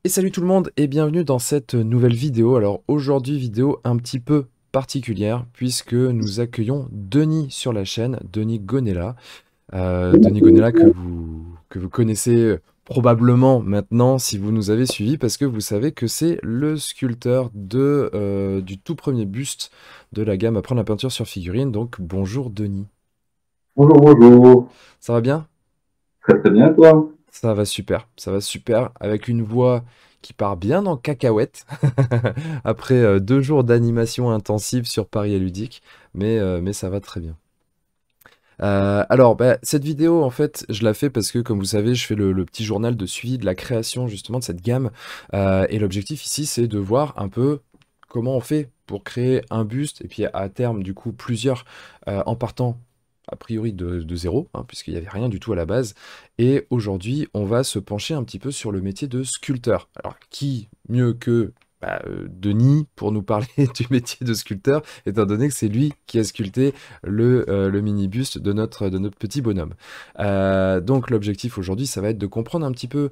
Et salut tout le monde et bienvenue dans cette nouvelle vidéo. Alors aujourd'hui vidéo un petit peu particulière puisque nous accueillons Denis sur la chaîne, Denis Gonella. Denis Gonella que vous connaissez probablement maintenant si vous nous avez suivis parce que vous savez que c'est le sculpteur du tout premier buste de la gamme Apprendre la peinture sur figurine. Donc bonjour Denis. Bonjour, bonjour. Ça va bien? Très très bien, toi? Ça va super, avec une voix qui part bien en cacahuète, après 2 jours d'animation intensive sur Paris et Ludique, mais ça va très bien. Alors, bah, cette vidéo, en fait, je la fais parce que, comme vous savez, je fais le petit journal de suivi de la création, justement, de cette gamme, et l'objectif ici, c'est de voir un peu comment on fait pour créer un buste, et puis à terme, du coup, plusieurs, en partant a priori de zéro, hein, puisqu'il n'y avait rien du tout à la base. Et aujourd'hui, on va se pencher un petit peu sur le métier de sculpteur. Alors, qui mieux que Denis pour nous parler du métier de sculpteur, étant donné que c'est lui qui a sculpté le mini-buste de notre petit bonhomme. Donc l'objectif aujourd'hui, ça va être de comprendre un petit peu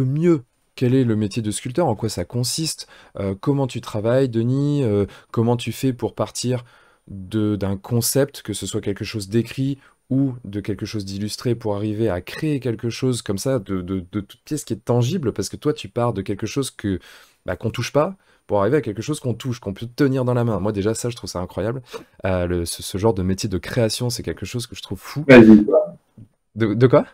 mieux quel est le métier de sculpteur, en quoi ça consiste, comment tu travailles, Denis, comment tu fais pour partir d'un concept, que ce soit quelque chose d'écrit ou de quelque chose d'illustré pour arriver à créer quelque chose comme ça, de toute pièce qui est tangible, parce que toi, tu pars de quelque chose qu'on touche pas, pour arriver à quelque chose qu'on touche, qu'on peut tenir dans la main. Moi, déjà, ça, je trouve ça incroyable. Ce genre de métier de création, c'est quelque chose que je trouve fou. Magie, quoi. De quoi?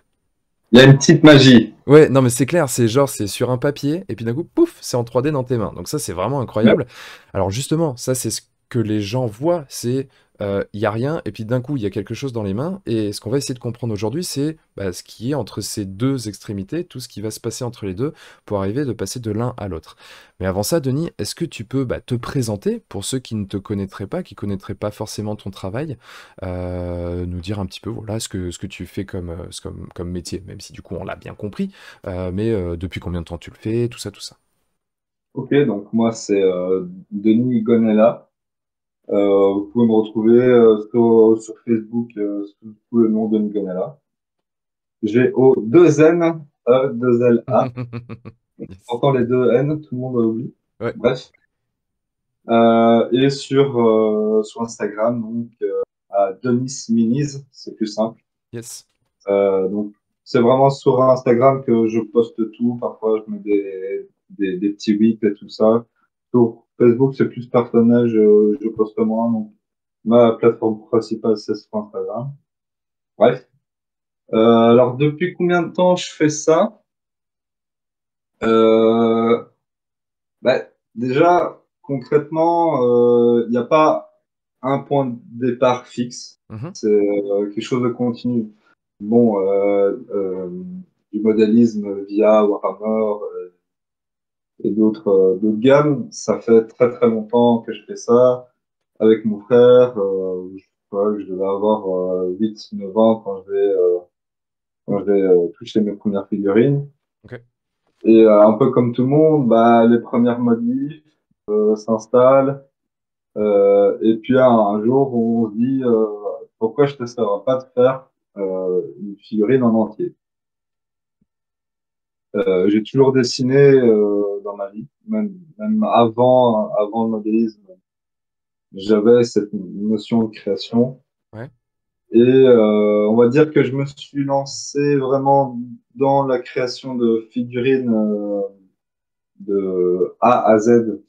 Il y a une petite magie. Ouais, non, mais c'est clair, c'est genre, c'est sur un papier, et puis d'un coup, pouf, c'est en 3D dans tes mains. Donc ça, c'est vraiment Ouais. incroyable. Alors justement, ça, c'est ce que les gens voient, c'est, il y a rien, et puis d'un coup, il y a quelque chose dans les mains, et ce qu'on va essayer de comprendre aujourd'hui, c'est ce qui est entre ces deux extrémités, tout ce qui va se passer entre les deux, pour arriver de passer de l'un à l'autre. Mais avant ça, Denis, est-ce que tu peux te présenter, pour ceux qui ne te connaîtraient pas, qui connaîtraient pas forcément ton travail, nous dire un petit peu, voilà, ce que tu fais comme métier, même si du coup, on l'a bien compris. Mais depuis combien de temps tu le fais, tout ça, tout ça. Ok, donc moi c'est Denis Gonella. Vous pouvez me retrouver sur Facebook sous le nom Denis Gonella. G-O 2 N E 2 L A. Yes. Pourtant les deux N, tout le monde oublie. Ouais, Bref. Et sur Instagram, donc à Denis Minis, c'est plus simple. yes. Donc, c'est vraiment sur Instagram que je poste tout. Parfois, je mets des petits whips et tout ça. Sur Facebook, c'est plus personnel, je poste moins. Donc, ma plateforme principale, c'est sur Instagram. Bref. Alors, depuis combien de temps je fais ça? Euh, Déjà, concrètement, il n'y a pas un point de départ fixe. Mhm. C'est quelque chose de continu. Bon, du modélisme via Warhammer et d'autres gammes, ça fait très très longtemps que je fais ça avec mon frère. Je crois que je devais avoir 8-9 ans quand je vais toucher mes premières figurines. Ok. Et un peu comme tout le monde, les premières modifs s'installent. Et puis un jour, on se dit pourquoi je ne testerai pas de faire une figurine en entier. J'ai toujours dessiné dans ma vie, même avant le modélisme, j'avais cette notion de création. Ouais. Et on va dire que je me suis lancé vraiment dans la création de figurines de A à Z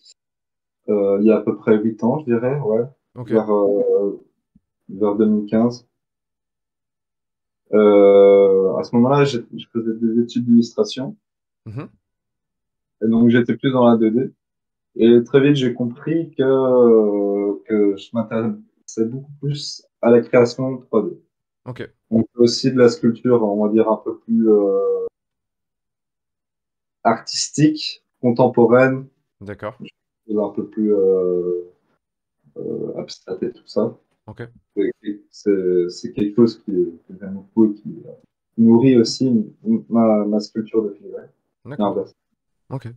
il y a à peu près 8 ans, je dirais, ouais, Ok. vers, vers 2015. À ce moment-là, je faisais des études d'illustration, Mhm. et donc j'étais plus dans la 2D. Et très vite, j'ai compris que je m'intéressais beaucoup plus à la création 3D. Ok. Donc aussi de la sculpture, on va dire, un peu plus artistique, contemporaine, D'accord. un peu plus abstraite et tout ça. Ok. C'est quelque chose que j'aime beaucoup et qui nourrit aussi ma sculpture de figurine. D'accord. Nervous. Ok.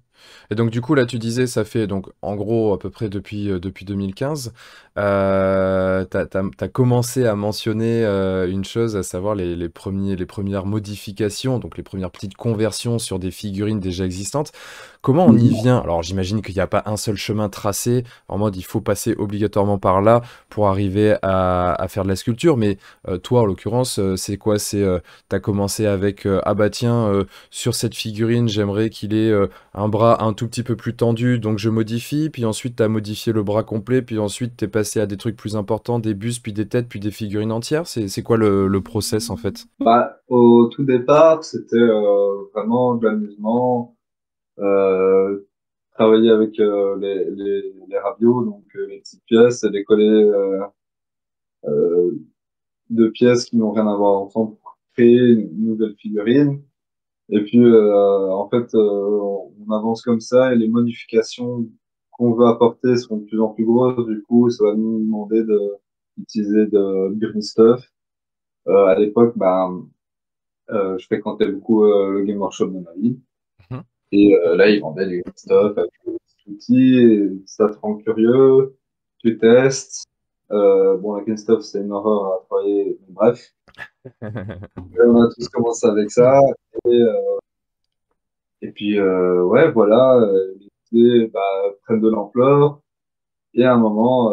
Et donc du coup là tu disais ça fait donc en gros à peu près depuis 2015, t'as commencé à mentionner une chose, à savoir les premières modifications, donc les premières petites conversions sur des figurines déjà existantes. Comment on y Mhm. vient? Alors j'imagine qu'il n'y a pas un seul chemin tracé, en mode il faut passer obligatoirement par là pour arriver à faire de la sculpture, mais toi en l'occurrence c'est quoi? T'as commencé avec ah bah tiens sur cette figurine j'aimerais qu'il ait un bras un tout petit peu plus tendu, donc je modifie, puis ensuite tu as modifié le bras complet, puis ensuite tu es passé à des trucs plus importants, des bustes, puis des têtes, puis des figurines entières. C'est quoi le process en fait? Bah, au tout départ, c'était vraiment de l'amusement, euh, travailler avec les rabios, donc les petites pièces, et les coller euh, deux pièces qui n'ont rien à voir ensemble pour créer une nouvelle figurine. Et puis, en fait, on avance comme ça et les modifications qu'on veut apporter seront de plus en plus grosses. Du coup, ça va nous demander d'utiliser de green stuff. À l'époque, ben, je fréquentais beaucoup le Game Workshop de ma vie. Mhm. Et là, ils vendaient du green stuff avec des petits outils. Et ça te rend curieux. Tu testes. Bon, la green stuff, c'est une horreur à travailler. Bref, on a tous commencé avec ça. Et, euh, et puis, ouais, voilà, les idées bah, prennent de l'ampleur. Et à un moment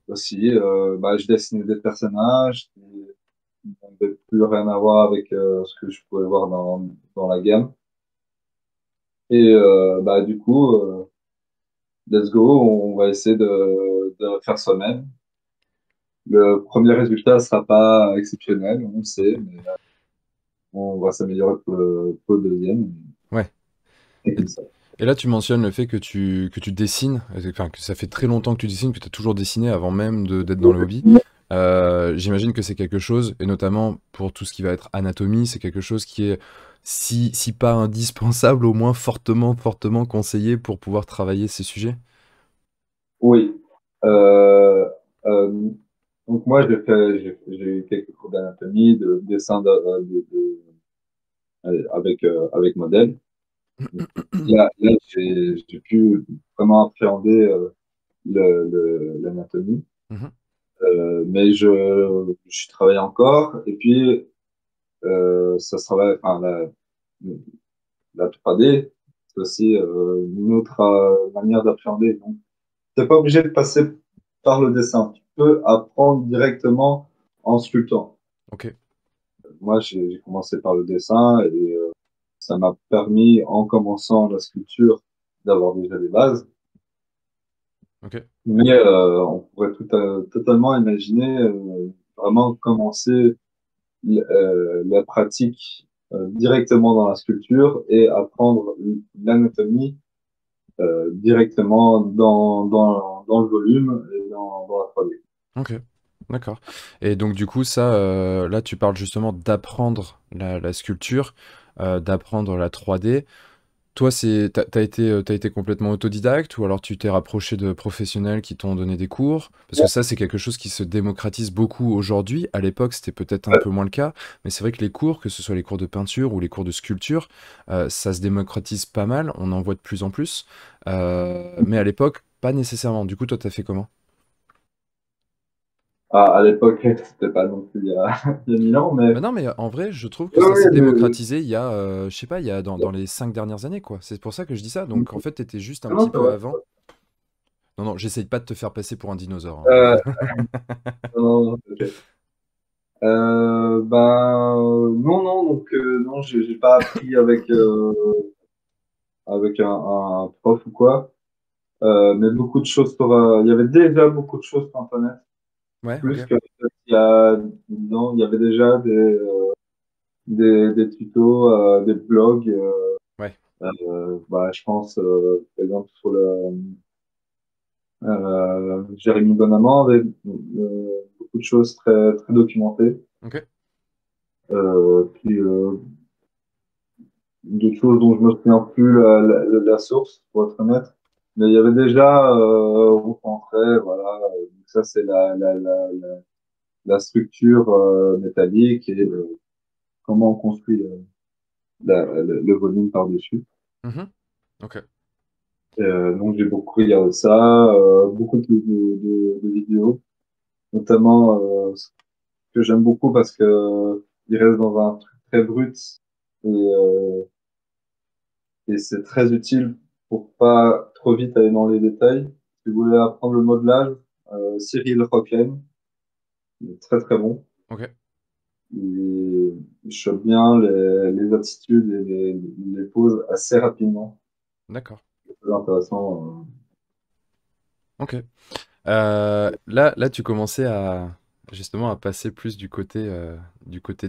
aussi, bah, je dessinais des personnages qui n'avaient plus rien à voir avec ce que je pouvais voir dans la gamme. Et bah, du coup, let's go, on va essayer de faire soi-même. Le premier résultat sera pas exceptionnel, on le sait, mais on va s'améliorer pour le deuxième. Ouais. Et Et, comme ça. et là, tu mentionnes le fait que tu dessines, enfin que ça fait très longtemps que tu dessines, que tu as toujours dessiné avant même d'être dans le hobby. J'imagine que c'est quelque chose, et notamment pour tout ce qui va être anatomie, c'est quelque chose qui est, si pas indispensable, au moins fortement, fortement conseillé pour pouvoir travailler ces sujets. Oui. Euh, euh, donc moi, j'ai eu quelques cours d'anatomie, de dessin avec modèle. Là j'ai pu vraiment appréhender l'anatomie. Mhm, Mais je travaille encore. Et puis, ça se travaille, enfin, la 3D, c'est aussi une autre manière d'appréhender. Donc, t'es pas obligé de passer par le dessin. Tu peux apprendre directement en sculptant. ok, Moi, j'ai commencé par le dessin et ça m'a permis, en commençant la sculpture, d'avoir déjà des bases. ok, Mais on pourrait totalement imaginer vraiment commencer la pratique directement dans la sculpture et apprendre l'anatomie directement dans le volume et dans la 3D. ok, d'accord. Et donc du coup, ça, là, tu parles justement d'apprendre la sculpture, d'apprendre la 3D. Toi, t'as été complètement autodidacte ou alors tu t'es rapproché de professionnels qui t'ont donné des cours? Parce que ça, c'est quelque chose qui se démocratise beaucoup aujourd'hui. À l'époque, c'était peut-être un peu moins le cas, mais c'est vrai que les cours, que ce soit les cours de peinture ou les cours de sculpture, ça se démocratise pas mal. On en voit de plus en plus. Mais à l'époque, pas nécessairement. Du coup, toi, t'as fait comment? À l'époque, c'était pas non plus il y a 1000 ans, mais Bah non, mais en vrai, je trouve que oui, ça oui, s'est démocratisé il y a, je sais pas, il y a dans les 5 dernières années, quoi. C'est pour ça que je dis ça. Donc en fait, t'étais juste un non, petit c'est peu vrai. avant. Non, non, j'essaye pas de te faire passer pour un dinosaure, Euh, hein. non, non, ok. Non, non, donc non, j'ai pas appris avec un prof ou quoi. Mais beaucoup de choses il y avait déjà beaucoup de choses sur Internet. Ouais, Plus ok. que peut-être il y a 10 ans, il y avait déjà des tutos, des blogs. Ouais, Bah, je pense, par exemple, sur Jérémy Bonamant avait beaucoup de choses très, très documentées. ok. Puis des choses dont je me souviens plus la source, pour être honnête. Mais il y avait déjà recentré, voilà. Donc ça, c'est la structure métallique et comment on construit le volume par-dessus. Mhm. Ok. Donc j'ai beaucoup regardé ça, beaucoup de vidéos, notamment ce que j'aime beaucoup parce que il reste dans un truc très brut et c'est très utile pour pas trop vite aller dans les détails. Si vous voulez apprendre le modelage, Cyril Rocken, il est très très bon. Ok. Il chope bien les attitudes et les poses assez rapidement. D'accord. C'est très intéressant. Ok. Là, tu commençais à justement à passer plus du côté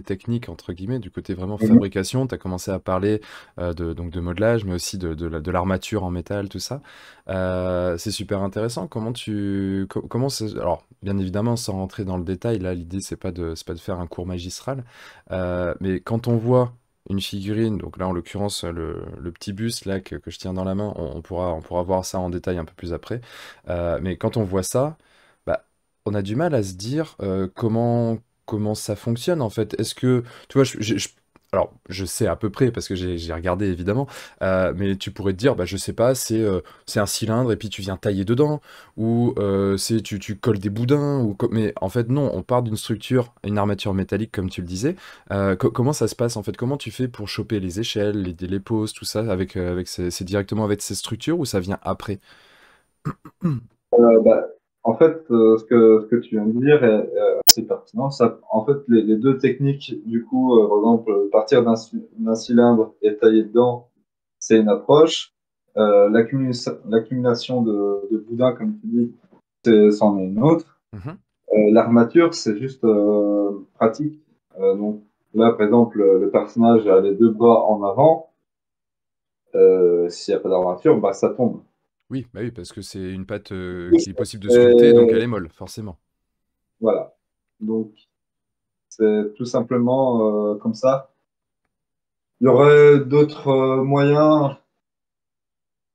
technique, entre guillemets, du côté vraiment Mhm. fabrication. Tu as commencé à parler donc de modelage, mais aussi de l'armature en métal, tout ça. C'est super intéressant. Alors, bien évidemment, sans rentrer dans le détail, là, l'idée, c'est pas de faire un cours magistral. Mais quand on voit une figurine, donc là, en l'occurrence, le petit buste là, que je tiens dans la main, on pourra voir ça en détail un peu plus après. Mais quand on voit ça, bah, on a du mal à se dire comment ça fonctionne en fait. Est-ce que, tu vois, alors je sais à peu près parce que j'ai regardé évidemment, mais tu pourrais te dire, bah, je sais pas, c'est un cylindre et puis tu viens tailler dedans, ou tu colles des boudins, mais en fait non, on part d'une structure, une armature métallique comme tu le disais. Comment ça se passe en fait? Comment tu fais pour choper les échelles, les poses, tout ça c'est directement avec ces structures ou ça vient après? Bah, en fait, ce que tu viens de dire est assez pertinent. Ça, en fait, les deux techniques, du coup, par exemple, partir d'un cylindre et tailler dedans, c'est une approche. L'accumulation de boudin, comme tu dis, c'en est une autre. Mhm. L'armature, c'est juste pratique. Donc là, par exemple, le personnage a les deux bras en avant. S'il n'y a pas d'armature, bah, ça tombe. Oui, bah oui, parce que c'est une pâte Du coup, qui est possible de sculpter, donc elle est molle, forcément. voilà. Donc, c'est tout simplement comme ça. Il y aurait d'autres moyens,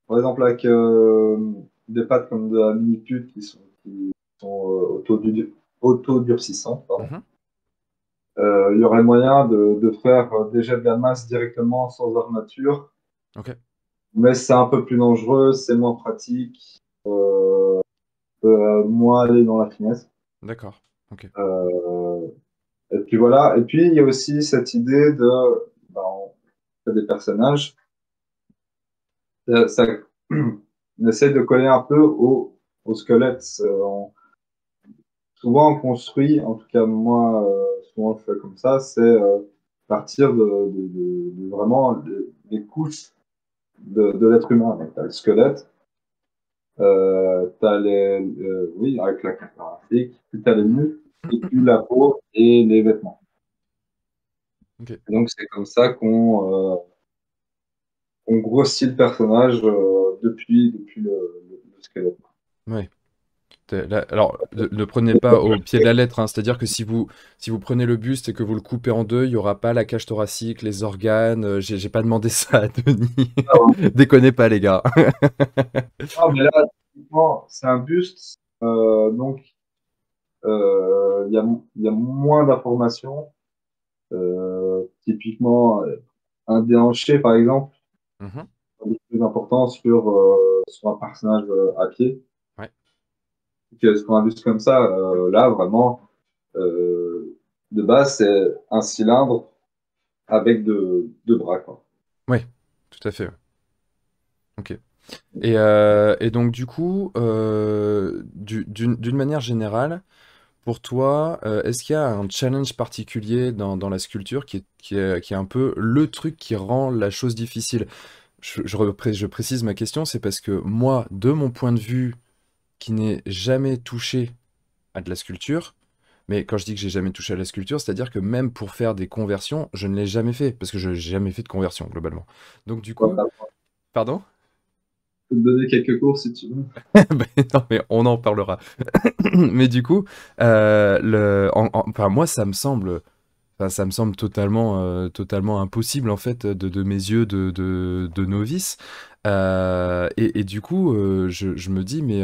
par exemple avec des pâtes comme de la minipute qui sont autodurcissantes. Pardon. Mhm. Il y aurait moyen de faire déjà de la masse directement sans armature, Ok, mais c'est un peu plus dangereux, c'est moins pratique, moins aller dans la finesse. d'accord. Ok. Euh, et puis voilà. Et puis il y a aussi cette idée de, ben, on fait des personnages. Ça, on essaie de coller un peu au squelette. Souvent, on construit, en tout cas moi, souvent je fais comme ça, c'est partir de vraiment les couches de l'être humain. Donc, t'as le squelette, oui, avec la caractéristique, puis t'as les Mhm. muscles, et puis la peau et les vêtements. Ok. Et donc c'est comme ça qu'on grossit le personnage depuis le squelette. Ouais. Alors, ne prenez pas au pied de la lettre, hein, c'est-à-dire que si vous prenez le buste et que vous le coupez en deux, il n'y aura pas la cage thoracique, les organes. J'ai pas demandé ça à Denis. Déconnez pas, les gars. Ah, mais là, typiquement, c'est un buste, donc il y a moins d'informations. Typiquement, un déhanché, par exemple, Mhm. c'est plus important sur un personnage à pied. Ouais. Que sur un buste comme ça, là, vraiment, euh, de base, c'est un cylindre avec deux bras, quoi. Ouais, tout à fait. Ouais. Ok. Et donc, du coup, d'une manière générale, pour toi, est-ce qu'il y a un challenge particulier dans la sculpture qui est un peu le truc qui rend la chose difficile? Je précise ma question, c'est parce que moi, de mon point de vue, qui n'ai jamais touché à de la sculpture, mais quand je dis que j'ai jamais touché à la sculpture, c'est-à-dire que même pour faire des conversions, je ne l'ai jamais fait, parce que je n'ai jamais fait de conversion, globalement. Donc du coup, Voilà. pardon? Je peux te donner quelques cours si tu veux. Ben non, mais on en parlera. Mais du coup, enfin, moi, ça me semble totalement impossible, en fait, de mes yeux de novice. Et du coup, je me dis, mais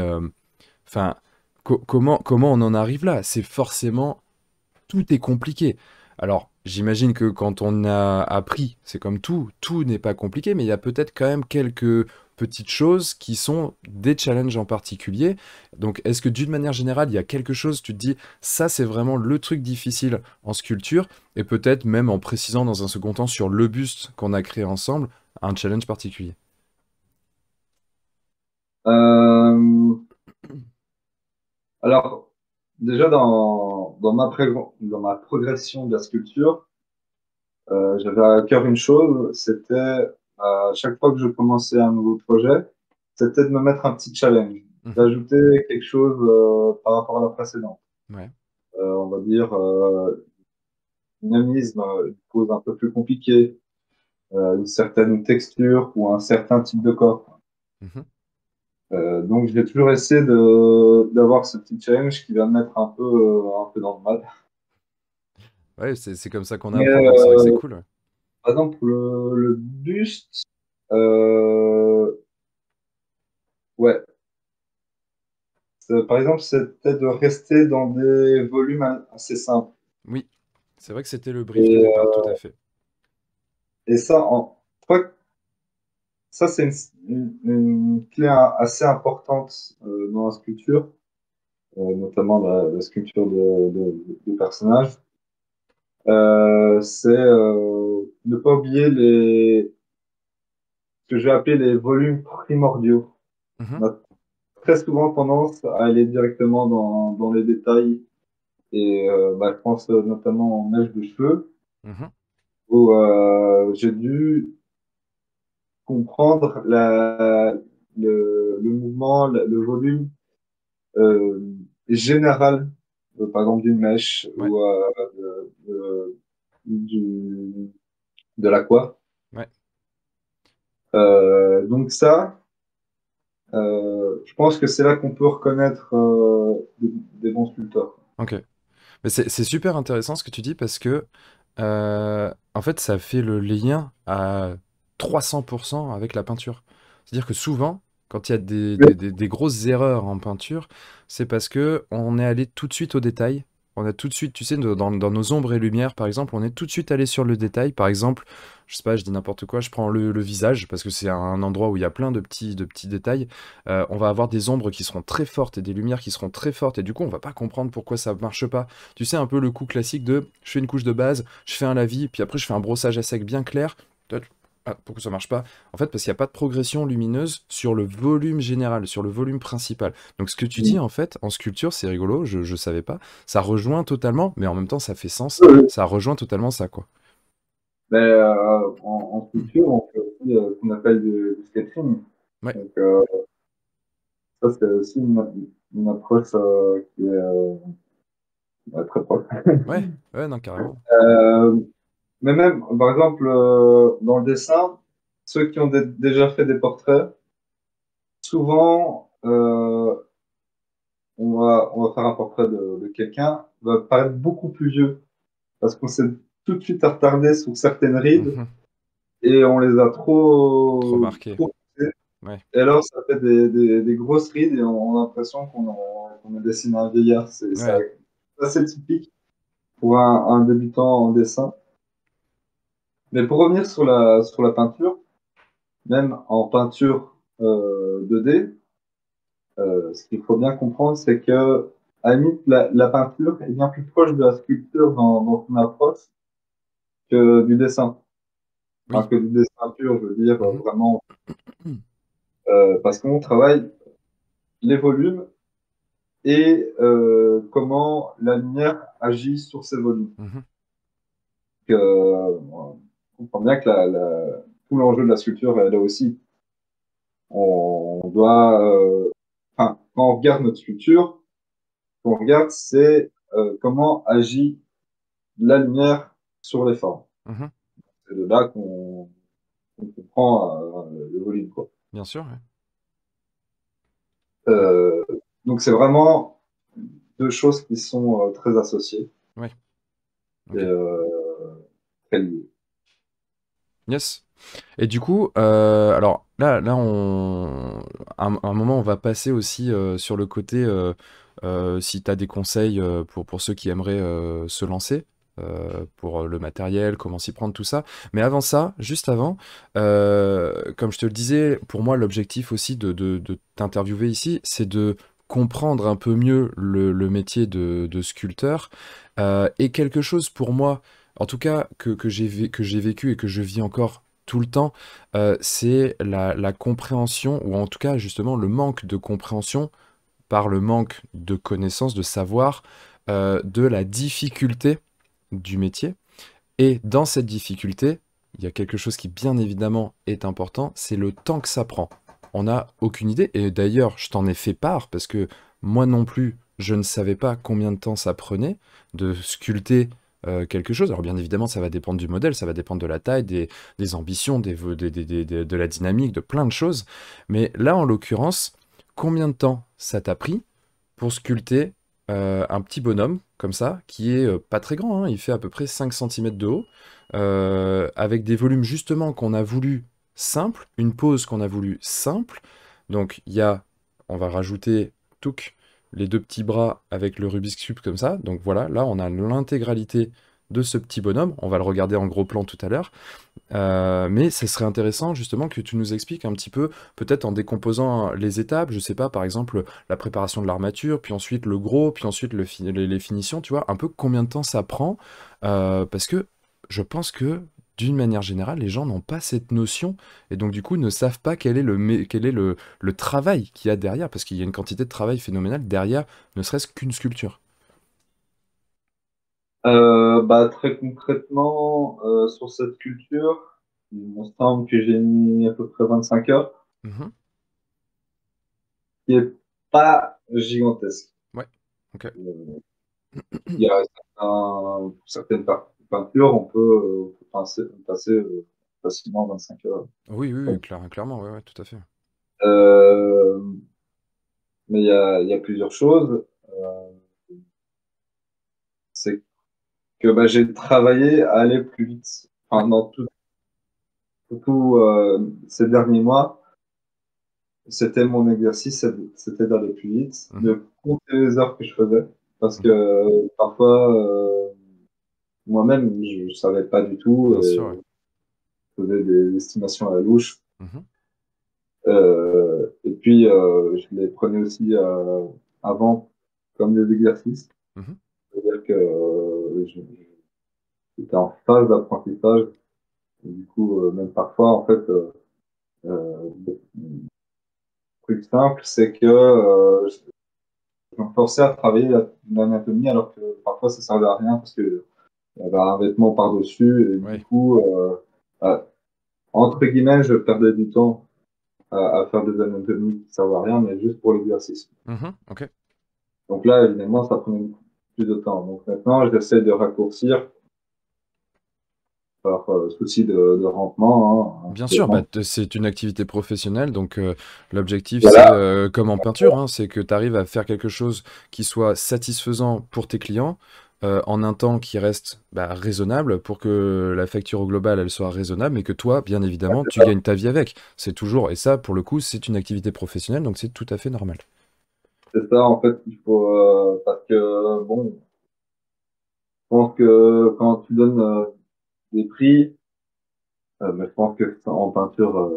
enfin, comment on en arrive là? C'est forcément, tout est compliqué. Alors, j'imagine que quand on a appris, c'est comme tout n'est pas compliqué, mais il y a peut-être quand même quelques petites choses qui sont des challenges en particulier. Donc, est-ce que d'une manière générale, il y a quelque chose, tu te dis, ça c'est vraiment le truc difficile en sculpture, et peut-être même en précisant dans un second temps sur le buste qu'on a créé ensemble, un challenge particulier. Euh, alors, déjà dans ma progression de la sculpture, j'avais à cœur une chose, c'était à chaque fois que je commençais un nouveau projet, c'était de me mettre un petit challenge, Mhm. d'ajouter quelque chose par rapport à la précédente. Ouais. On va dire dynamisme, une pose un peu plus compliquée, une certaine texture ou un certain type de corps. Mhm. Donc j'ai toujours essayé d'avoir ce petit challenge qui va me mettre un peu dans le mal. Ouais, c'est comme ça qu'on Mais apprend, donc c'est vrai que c'est cool. Ouais. par exemple pour le buste, euh, ouais, par exemple c'était de rester dans des volumes assez simples. Oui, c'est vrai que c'était le brief de Et, départ, tout à fait. et ça, je crois que ça c'est une clé assez importante dans la sculpture, notamment la sculpture de personnages. C'est ne pas oublier ce que je vais appeler les volumes primordiaux. Mhm. On a très souvent tendance à aller directement dans les détails et je pense notamment en mèche de cheveux Mhm. où j'ai dû comprendre le mouvement, le volume euh, général, par exemple d'une mèche Ouais, ou du, de la coiffe. ouais, Donc ça, je pense que c'est là qu'on peut reconnaître des bons sculpteurs. ok. Mais c'est super intéressant ce que tu dis parce que, en fait, ça fait le lien à 300% avec la peinture. C'est-à-dire que souvent, quand il y a Oui. des grosses erreurs en peinture, c'est parce que on est allé tout de suite au détail. On a tout de suite, tu sais, dans nos ombres et lumières, par exemple, on est tout de suite allé sur le détail. Par exemple, je sais pas, je dis n'importe quoi, je prends le visage parce que c'est un endroit où il y a plein de petits détails. On va avoir des ombres qui seront très fortes et des lumières qui seront très fortes et du coup, on va pas comprendre pourquoi ça marche pas. Tu sais, un peu le coup classique de je fais une couche de base, je fais un lavis, puis après je fais un brossage à sec bien clair. Toi, ah, pourquoi ça marche pas? En fait, parce qu'il n'y a pas de progression lumineuse sur le volume général, sur le volume principal. Donc ce que tu dis, en fait, en sculpture, c'est rigolo, je savais pas. Ça rejoint totalement, mais en même temps, ça fait sens. Oui. Ça rejoint totalement ça, quoi. Mais en sculpture, on fait aussi ce qu'on appelle du sketching. Ouais, Donc ça, c'est aussi une approche qui est très proche. ouais, ouais, non, carrément. Euh, mais même, par exemple, dans le dessin, ceux qui ont déjà fait des portraits, souvent, on va faire un portrait de quelqu'un, va paraître beaucoup plus vieux, parce qu'on s'est tout de suite attardé sur certaines rides Mhm. et on les a Trop marqué. trop poussées. Ouais, Et alors, ça fait des grosses rides et on a l'impression qu'on a dessiné un vieillard. C'est ouais. assez typique pour un débutant en dessin. Mais pour revenir sur la peinture, même en peinture 2D, ce qu'il faut bien comprendre, c'est que à la limite, la peinture est bien plus proche de la sculpture dans son approche que du dessin. Enfin, Oui. que du dessin pur, je veux dire, Mhm. vraiment, parce qu'on travaille les volumes et comment la lumière agit sur ces volumes. Mhm. On comprend bien que tout l'enjeu de la sculpture est là aussi. On doit, enfin, quand on regarde notre sculpture, ce qu'on regarde, c'est comment agit la lumière sur les formes. Mhm. C'est de là qu'on comprend le volume, quoi. Bien sûr, ouais. Ouais, Euh, donc c'est vraiment deux choses qui sont très associées ouais, et ok. très liées. Yes. Et du coup, alors là, à un moment, on va passer aussi sur le côté, si tu as des conseils pour ceux qui aimeraient se lancer. pour le matériel, comment s'y prendre, tout ça. Mais avant ça, juste avant, comme je te le disais, pour moi, l'objectif aussi de t'interviewer ici, c'est de comprendre un peu mieux le métier de sculpteur. Et quelque chose pour moi, en tout cas, que j'ai vécu et que je vis encore tout le temps, c'est la compréhension, ou en tout cas, justement, le manque de compréhension par le manque de connaissances, de savoir, de la difficulté du métier. Et dans cette difficulté, il y a quelque chose qui bien évidemment est important, c'est le temps que ça prend. On n'a aucune idée, et d'ailleurs je t'en ai fait part, parce que moi non plus, je ne savais pas combien de temps ça prenait de sculpter quelque chose. Alors bien évidemment, ça va dépendre du modèle, ça va dépendre de la taille, des ambitions, de la dynamique, de plein de choses. Mais là, en l'occurrence, combien de temps ça t'a pris pour sculpter un petit bonhomme comme ça, qui est pas très grand, hein, il fait à peu près 5 centimètres de haut, avec des volumes justement qu'on a voulu simples, une pose qu'on a voulu simple. Donc il y a, on va rajouter touc, les deux petits bras avec le Rubik's Cube comme ça. Donc voilà, là on a l'intégralité de ce petit bonhomme. On va le regarder en gros plan tout à l'heure. Mais ce serait intéressant justement que tu nous expliques un petit peu, peut-être en décomposant les étapes, je sais pas, par exemple la préparation de l'armature, puis ensuite le gros, puis ensuite les finitions, tu vois, un peu combien de temps ça prend, parce que je pense que d'une manière générale, les gens n'ont pas cette notion et donc du coup ne savent pas quel est le travail qu'il y a derrière, parce qu'il y a une quantité de travail phénoménale derrière, ne serait-ce qu'une sculpture. Bah, très concrètement, sur cette culture, il me semble que j'ai mis à peu près 25 heures, Mhm. qui est pas gigantesque. Ouais, ok. Euh, il y a certaines peintures, on peut passer facilement 25 heures. Oui, oui, oui, clairement, ouais, ouais, tout à fait. Euh, mais il y a plusieurs choses. Euh, c'est que bah, j'ai travaillé à aller plus vite. Ouais. Enfin, dans tout, ces derniers mois, c'était mon exercice, c'était d'aller plus vite, Mhm. de compter les heures que je faisais. Parce que Mhm. parfois, moi-même, je savais pas du tout, Bien sûr, ouais. je faisais des estimations à la louche. Mhm. Et puis, je les prenais aussi avant comme des exercices. Mhm. C'est-à-dire que j'étais en phase d'apprentissage. Et du coup, même parfois, en fait, le truc simple, c'est que je me forçais à travailler l'anatomie alors que parfois ça servait à rien parce que il y avait un vêtement par-dessus et du Ouais. coup, euh, entre guillemets, je perdais du temps à faire des anatomies qui servent à rien, mais juste pour l'exercice. Mhm. Ok. Donc là, évidemment, ça prenait beaucoup plus de temps. Donc maintenant, j'essaie de raccourcir par souci de rendement, hein, Bien sûr, bah, actuellement. c'est une activité professionnelle, donc l'objectif c'est Voilà, comme en peinture, hein, c'est que tu arrives à faire quelque chose qui soit satisfaisant pour tes clients en un temps qui reste bah, raisonnable pour que la facture au global elle soit raisonnable, mais que toi, bien évidemment, tu gagnes ta vie avec. C'est toujours, et ça pour le coup, c'est une activité professionnelle, donc c'est tout à fait normal. c'est ça, en fait, il faut, parce que, bon, je pense que quand tu donnes des prix, mais je pense que en peinture,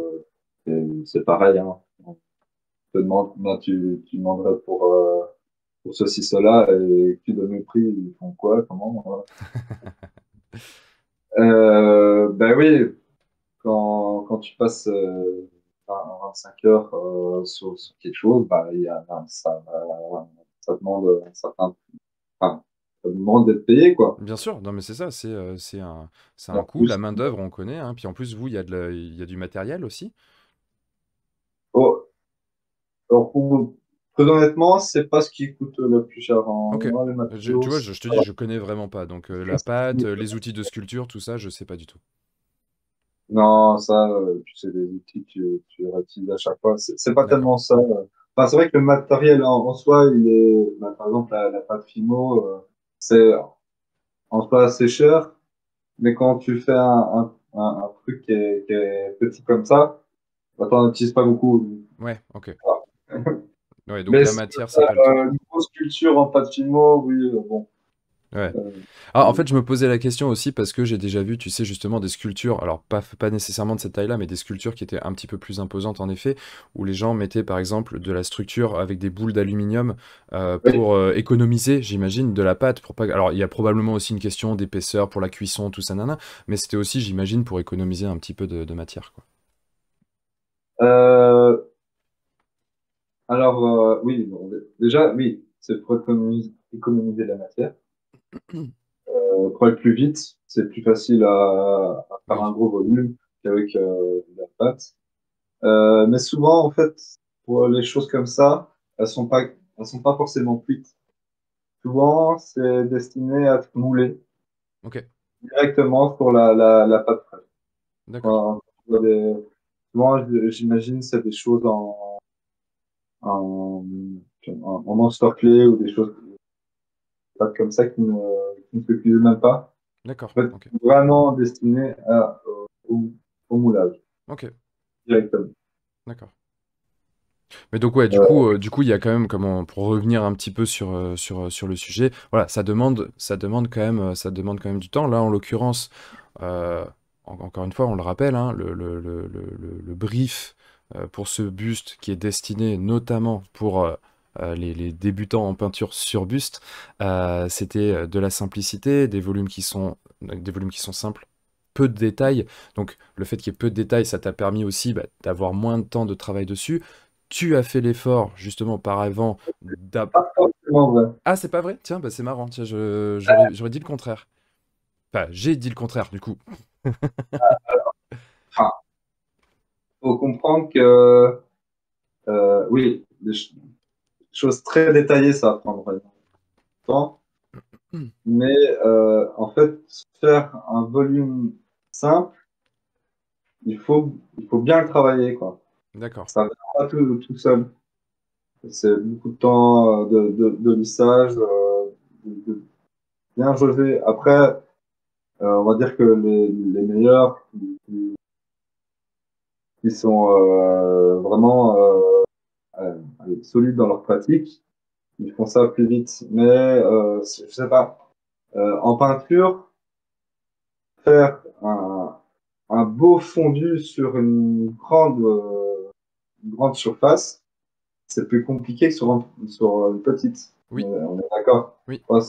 c'est pareil, hein. On te demande combien tu demanderais pour ceci, cela, et tu donnes le prix, ils font quoi, comment, voilà. Ben oui, quand tu passes 25 heures sur quelque chose, bah, ça demande un certain, enfin, ça demande d'être payé, quoi. Bien sûr, non mais c'est ça, c'est En un coût, la plus, main-d'œuvre on connaît, hein, puis en plus vous, il y a du matériel aussi. oh, alors très honnêtement, c'est pas ce qui coûte le plus cher Ok. dans les Tu matériaux. vois, je te dis, je connais vraiment pas. Donc la pâte, les outils de sculpture, tout ça, je sais pas du tout. Non, ça, c'est des outils que tu réutilises à chaque fois. C'est pas D'accord. tellement ça. Enfin, c'est vrai que le matériel en soi, il est, bah, par exemple, la pâte Fimo, c'est en soi assez cher, mais quand tu fais un truc qui est petit comme ça, bah, t'en utilises pas beaucoup. Ouais, ok. Voilà. Ouais, donc Mais la si tu matière, fais c'est pas le truc. une grosse culture en pâte Fimo, oui, bon. Ouais. Euh, Ah, en fait, je me posais la question aussi parce que j'ai déjà vu, tu sais, justement des sculptures, alors pas nécessairement de cette taille-là, mais des sculptures qui étaient un petit peu plus imposantes en effet, où les gens mettaient par exemple de la structure avec des boules d'aluminium oui. pour économiser, j'imagine, de la pâte. Pour pas... Alors, il y a probablement aussi une question d'épaisseur pour la cuisson, tout ça, nana, mais c'était aussi, j'imagine, pour économiser un petit peu de matière, quoi. Euh, alors, oui, bon, déjà, oui, c'est pour économiser la matière. Pour aller plus vite, c'est plus facile à faire un Oui, gros volume qu'avec de la pâte. Mais souvent, en fait, pour les choses comme ça, elles sont pas forcément cuites. Souvent, c'est destiné à être moulé ok, directement sur la pâte fraîche. d'accord, Enfin, souvent, j'imagine, c'est des choses en, en encerclé ou des choses pas comme ça qui ne se cuisent même pas. d'accord, En fait, ok, vraiment destiné au moulage ok, directement. d'accord. Mais donc ouais, Euh, du coup, il y a quand même, comment, pour revenir un petit peu sur le sujet, voilà, ça demande quand même, ça demande quand même du temps. Là, en l'occurrence, euh, encore une fois, on le rappelle, hein, le brief pour ce buste qui est destiné notamment pour les débutants en peinture sur buste, c'était de la simplicité, des volumes qui sont simples. Peu de détails, donc le fait qu'il y ait peu de détails, ça t'a permis aussi bah, d'avoir moins de temps de travail dessus. Tu as fait l'effort, justement, par avant, pas forcément vrai. Ah, c'est pas vrai? Tiens, bah, c'est marrant. Tiens, j'aurais dit le contraire. Enfin, j'ai dit le contraire, du coup. Enfin, faut comprendre que, oui, choses très détaillées, ça va prendre vraiment du temps. Hmm. Mais en fait, faire un volume simple, il faut bien le travailler, quoi. D'accord. Ça ne vient pas tout seul. C'est beaucoup de temps de lissage, de bien jauger. Après, on va dire que les meilleurs qui sont vraiment allez, solides dans leur pratique, ils font ça plus vite. Mais je sais pas. En peinture, faire un beau fondu sur une grande surface, c'est plus compliqué que sur une petite. Oui, On est d'accord. oui. Ouais,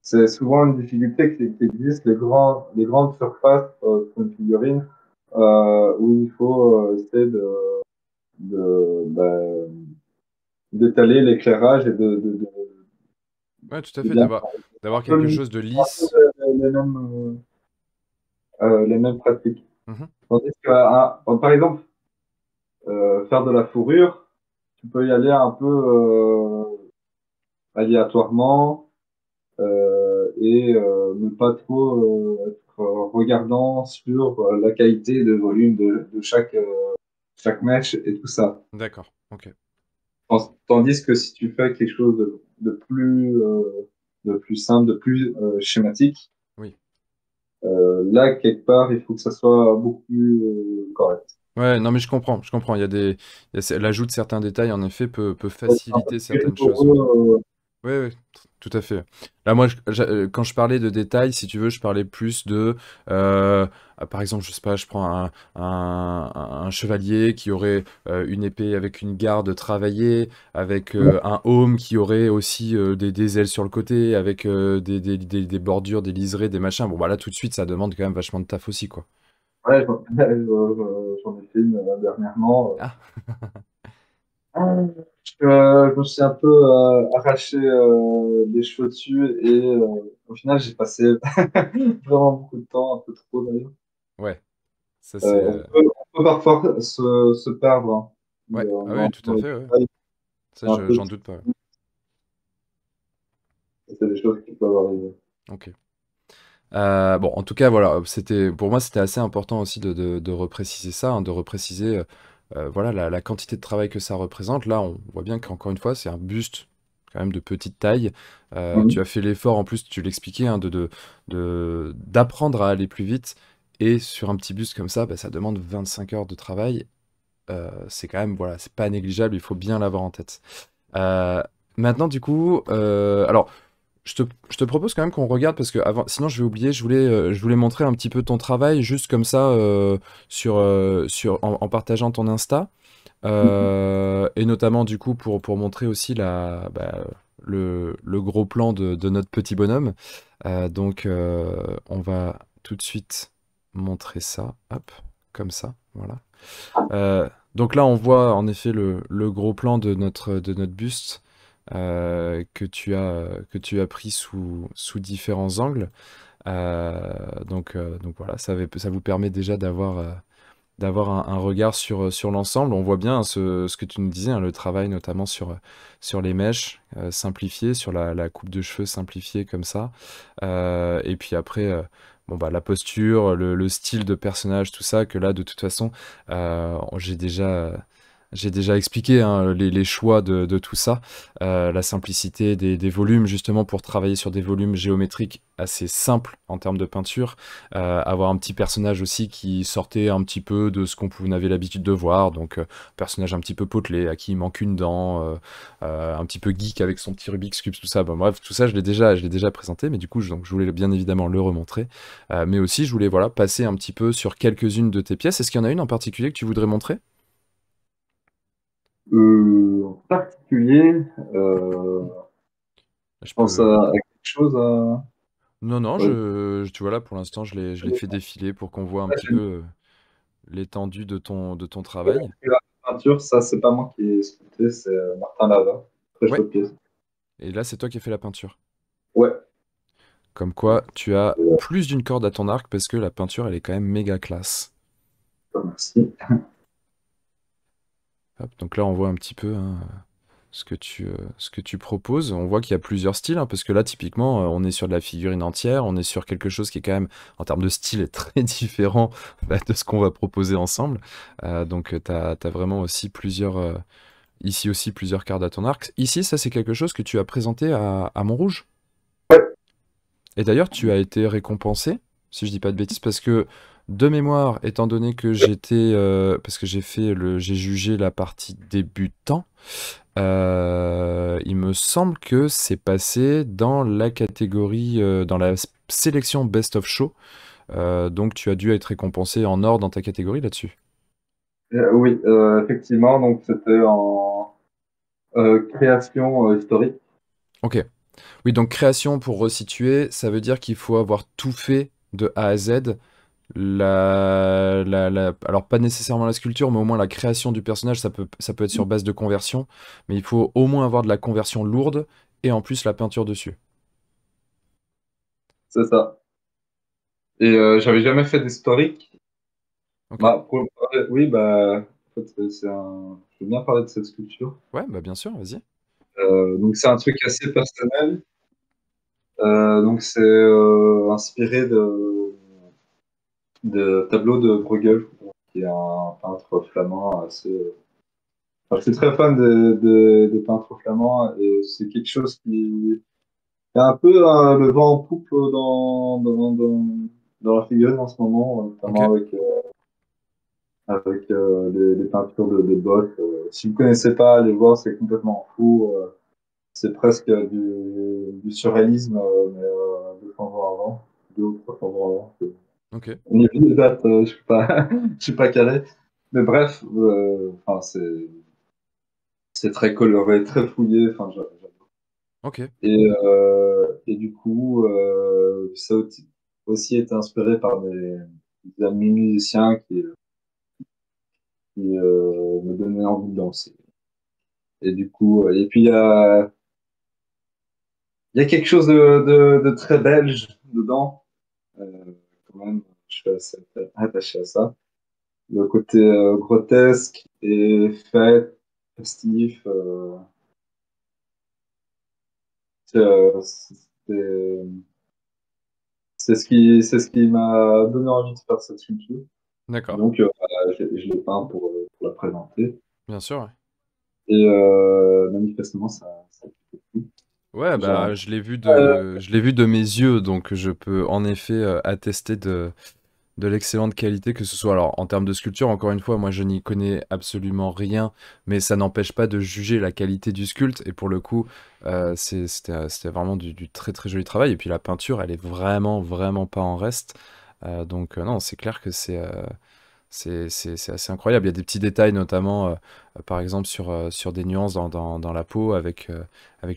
c'est souvent une difficulté qui existe, les grandes surfaces sur une figurine, où il faut essayer bah, d'étaler l'éclairage et Ouais, tout à de fait, bien d'avoir un peu, quelque chose de lisse. les mêmes pratiques. Mhm. Tandis que, par exemple, faire de la fourrure, tu peux y aller un peu aléatoirement et ne pas trop être regardant sur la qualité de volume de chaque mèche et tout ça. D'accord, ok. Tandis que si tu fais quelque chose de plus simple, de plus schématique, Oui. là, quelque part, il faut que ça soit beaucoup plus correct. Ouais, non, mais je comprends, je comprends. L'ajout de certains détails, en effet, peut faciliter certaines choses. Ouais. Oui, oui, tout à fait. Là, moi, quand je parlais de détails, si tu veux, je parlais plus de, par exemple, je sais pas, je prends un chevalier qui aurait une épée avec une garde travaillée, avec un aume qui aurait aussi des ailes sur le côté, avec des bordures, des liserés, des machins. Bon, bah là, tout de suite, ça demande quand même vachement de taf aussi, quoi. Ouais, j'en ai fait une dernièrement. Ah, Je me suis un peu arraché des cheveux dessus et au final, j'ai passé vraiment beaucoup de temps, un peu trop d'ailleurs. ouais, ça c'est. On peut parfois se perdre hein, Ouais, ah oui, tout dans à les fait, ouais. détails. Ça, C'est un peu, j'en doute pas. c'est des choses qui peuvent arriver. Ok. Bon, en tout cas, voilà, pour moi, c'était assez important aussi de repréciser ça, hein, de repréciser voilà, la quantité de travail que ça représente. Là, on voit bien qu'encore une fois, c'est un buste quand même de petite taille. Tu Mhm. as fait l'effort, en plus, tu l'expliquais, hein, d'apprendre à aller plus vite. Et sur un petit buste comme ça, bah, ça demande 25 heures de travail. C'est quand même, voilà, c'est pas négligeable, il faut bien l'avoir en tête. Euh, Maintenant, du coup, alors, je te propose quand même qu'on regarde parce que avant, sinon je vais oublier, je voulais montrer un petit peu ton travail juste comme ça en partageant ton Insta. Et notamment du coup pour montrer aussi le gros plan de notre petit bonhomme. On va tout de suite montrer ça, hop, comme ça, voilà. Donc là on voit en effet le gros plan de notre buste que tu as pris sous différents angles. Donc voilà, ça vous permet déjà d'avoir un regard sur l'ensemble. On voit bien ce que tu nous disais, hein, le travail notamment sur les mèches simplifiées, sur la coupe de cheveux simplifiée comme ça. Et puis après, bon, bah, la posture, le style de personnage, tout ça, que là, de toute façon, j'ai déjà expliqué hein, les choix de tout ça, la simplicité des volumes, justement pour travailler sur des volumes géométriques assez simples en termes de peinture, avoir un petit personnage aussi qui sortait un petit peu de ce qu'on avait l'habitude de voir, donc personnage un petit peu potelé, à qui il manque une dent, un petit peu geek avec son petit Rubik's Cube, tout ça. Bon, bref, tout ça je l'ai déjà présenté, mais du coup donc, je voulais bien évidemment le remontrer, mais aussi je voulais voilà passer un petit peu sur quelques-unes de tes pièces. Est-ce qu'il y en a une en particulier que tu voudrais montrer? En particulier, Je je pense peux. à quelque chose. Non, non, Ouais, tu vois là, pour l'instant, je l'ai fait défiler pour qu'on voit un petit peu l'étendue de ton travail. la peinture, ça, c'est pas moi qui ai sculpté, c'est Martin Lava. Très Ouais, chouette pièce. et là, c'est toi qui as fait la peinture. Ouais. Comme quoi, tu as plus d'une corde à ton arc parce que la peinture, elle est quand même méga classe. Merci. Hop, donc là, on voit un petit peu hein, ce que tu proposes. On voit qu'il y a plusieurs styles, hein, parce que là, typiquement, on est sur de la figurine entière, on est sur quelque chose qui est quand même, en termes de style, est très différent bah, de ce qu'on va proposer ensemble. T'as vraiment aussi ici aussi plusieurs cartes à ton arc. Ici, ça, c'est quelque chose que tu as présenté à Montrouge. Et d'ailleurs, tu as été récompensé, si je dis pas de bêtises, parce que de mémoire, étant donné que parce que j'ai jugé la partie débutant, il me semble que c'est passé dans la catégorie, dans la sélection Best of Show. Donc tu as dû être récompensé en or dans ta catégorie là-dessus. Oui, effectivement, donc c'était en création historique. Ok. Oui, donc création, pour resituer, ça veut dire qu'il faut avoir tout fait de A à Z. Alors pas nécessairement la sculpture, mais au moins la création du personnage, ça peut être sur base de conversion, mais il faut au moins avoir de la conversion lourde et en plus la peinture dessus. C'est ça. Et j'avais jamais fait d'historique. Ok. Bah, oui, bah, en fait, je veux bien parler de cette sculpture. Ouais, bah bien sûr, vas-y. Donc, c'est un truc assez personnel. Donc, c'est inspiré de tableaux de Bruegel, qui est un peintre flamand assez. Enfin, je suis très fan des peintres flamands et c'est quelque chose qui est un peu le vent en poupe dans la figurine en ce moment, Ok. notamment avec les peintures de Bosch. Si vous connaissez pas, allez voir, c'est complètement fou. C'est presque du surréalisme, mais 200 ans avant, 200 ou 300 ans avant. Ok. Au niveau des dates, je suis pas, je suis pas calé. Mais bref, enfin, c'est très coloré, très fouillé. Enfin, Ok. et du coup, ça aussi été inspiré par des amis musiciens qui me donnaient envie de danser. Et du coup, et puis il y a quelque chose de très belge dedans. Quand même, je suis assez attaché à ça. Le côté grotesque et fête, festif, c'est c'est ce qui m'a donné envie de faire cette sculpture. D'accord. Donc, je l'ai peint pour la présenter. Bien sûr, ouais. Et manifestement, ça a été cool. Ouais, J'ai un- bah je l'ai vu de mes yeux, donc je peux en effet attester de l'excellente qualité, que ce soit alors en termes de sculpture, encore une fois, moi je n'y connais absolument rien, mais ça n'empêche pas de juger la qualité du sculpte. Et pour le coup, c'était vraiment du très très joli travail. Et puis la peinture, elle est vraiment vraiment pas en reste. Donc non, c'est clair que c'est assez incroyable. Il y a des petits détails, notamment par exemple sur des nuances dans la peau, avec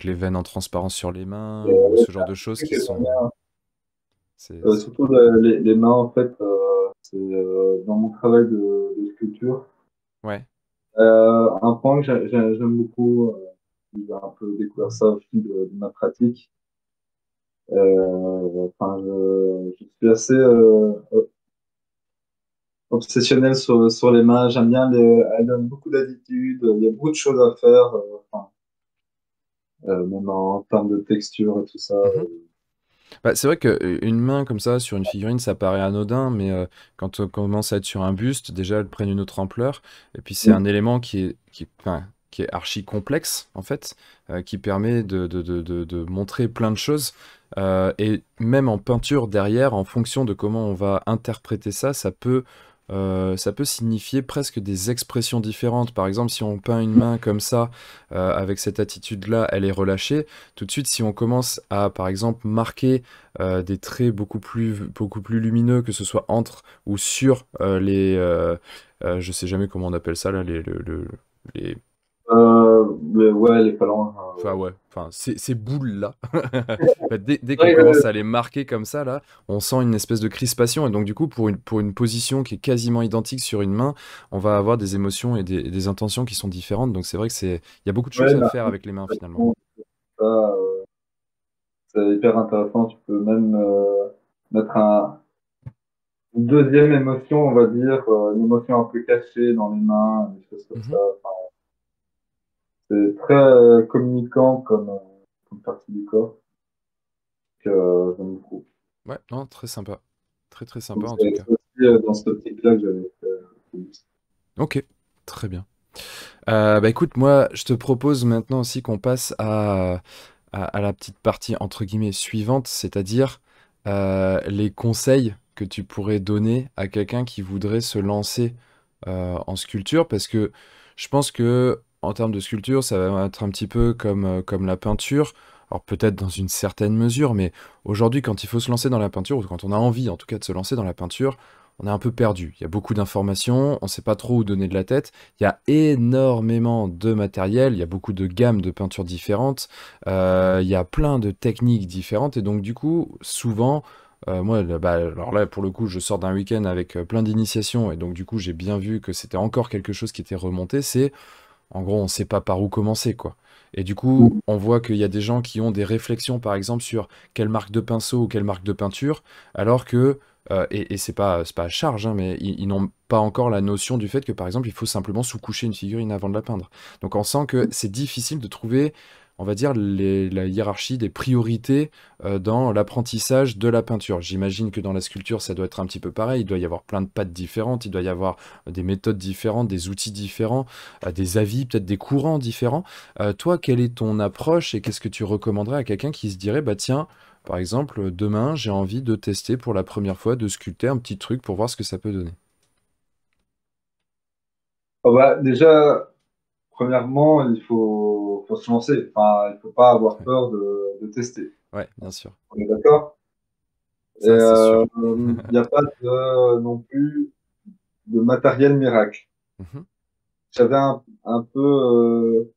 les veines en transparence sur les mains, ou ce genre de choses Truc qui que j'aime sont. bien, C'est surtout les mains, en fait, c'est dans mon travail de sculpture. Ouais. Un point que j'aime beaucoup, j'ai un peu découvert ça au fil de ma pratique. Enfin, je suis assez obsessionnel sur les mains. J'aime bien elles donnent beaucoup d'attitude. Il y a beaucoup de choses à faire, enfin, même en termes de texture et tout ça. Mhm. Bah, c'est vrai qu'une main comme ça sur une figurine, ça paraît anodin, mais quand on commence à être sur un buste, déjà elles prennent une autre ampleur. Et puis c'est un Mm. élément enfin, qui est archi complexe, en fait, qui permet de montrer plein de choses. Et même en peinture derrière, en fonction de comment on va interpréter ça, ça peut signifier presque des expressions différentes. Par exemple, si on peint une main comme ça, avec cette attitude-là, elle est relâchée. Tout de suite, si on commence à, par exemple, marquer des traits beaucoup plus lumineux, que ce soit entre ou sur je sais jamais comment on appelle ça là, les, Ouais, les phalanges. enfin ouais, enfin ces boules-là. Bah, dès qu'on Ouais, commence à les marquer comme ça là, on sent une espèce de crispation, et donc du coup pour une position qui est quasiment identique sur une main, on va avoir des émotions et des intentions qui sont différentes. Donc c'est vrai que il y a beaucoup de choses ouais, à la faire avec les mains finalement. représentation, ça, c'est hyper intéressant. Tu peux même mettre une deuxième émotion, on va dire, une émotion un peu cachée dans les mains, des choses comme ça. Mhm. C'est très communicant comme partie du corps que j'aime beaucoup. Ouais, non, très sympa. Très très sympa Donc en tout cas. c'est aussi dans cette optique-là que j'avais fait. Ok, très bien. Bah écoute, moi, je te propose maintenant aussi qu'on passe à la petite partie entre guillemets suivante, c'est-à-dire les conseils que tu pourrais donner à quelqu'un qui voudrait se lancer en sculpture, parce que je pense que en termes de sculpture, ça va être un petit peu comme la peinture. Alors peut-être dans une certaine mesure, mais aujourd'hui, quand il faut se lancer dans la peinture, ou quand on a envie en tout cas de se lancer dans la peinture, on est un peu perdu. Il y a beaucoup d'informations, on ne sait pas trop où donner de la tête. Il y a énormément de matériel, il y a beaucoup de gammes de peintures différentes, il y a plein de techniques différentes, et donc du coup, souvent, moi, là, bah, alors là, pour le coup, je sors d'un week-end avec plein d'initiations, et donc du coup, j'ai bien vu que c'était encore quelque chose qui était remonté. C'est, en gros, on ne sait pas par où commencer, quoi. Et du coup, on voit qu'il y a des gens qui ont des réflexions, par exemple, sur quelle marque de pinceau ou quelle marque de peinture, alors que, et c'est pas à charge, hein, mais ils n'ont pas encore la notion du fait que, par exemple, il faut simplement sous-coucher une figurine avant de la peindre. Donc on sent que c'est difficile de trouver, on va dire, la hiérarchie des priorités dans l'apprentissage de la peinture. J'imagine que dans la sculpture, ça doit être un petit peu pareil. Il doit y avoir plein de pattes différentes, il doit y avoir des méthodes différentes, des outils différents, des avis, peut-être des courants différents. Toi, quelle est ton approche, et qu'est-ce que tu recommanderais à quelqu'un qui se dirait, bah tiens, par exemple, demain, j'ai envie de tester pour la première fois de sculpter un petit truc pour voir ce que ça peut donner. Oh bah, déjà, premièrement, faut se lancer. Enfin, il faut pas avoir Ouais, peur de tester. ouais, bien sûr. On est d'accord? Et Ça, c'est sûr. il n'y a pas non plus de matériel miracle. Mhm. J'avais un peu,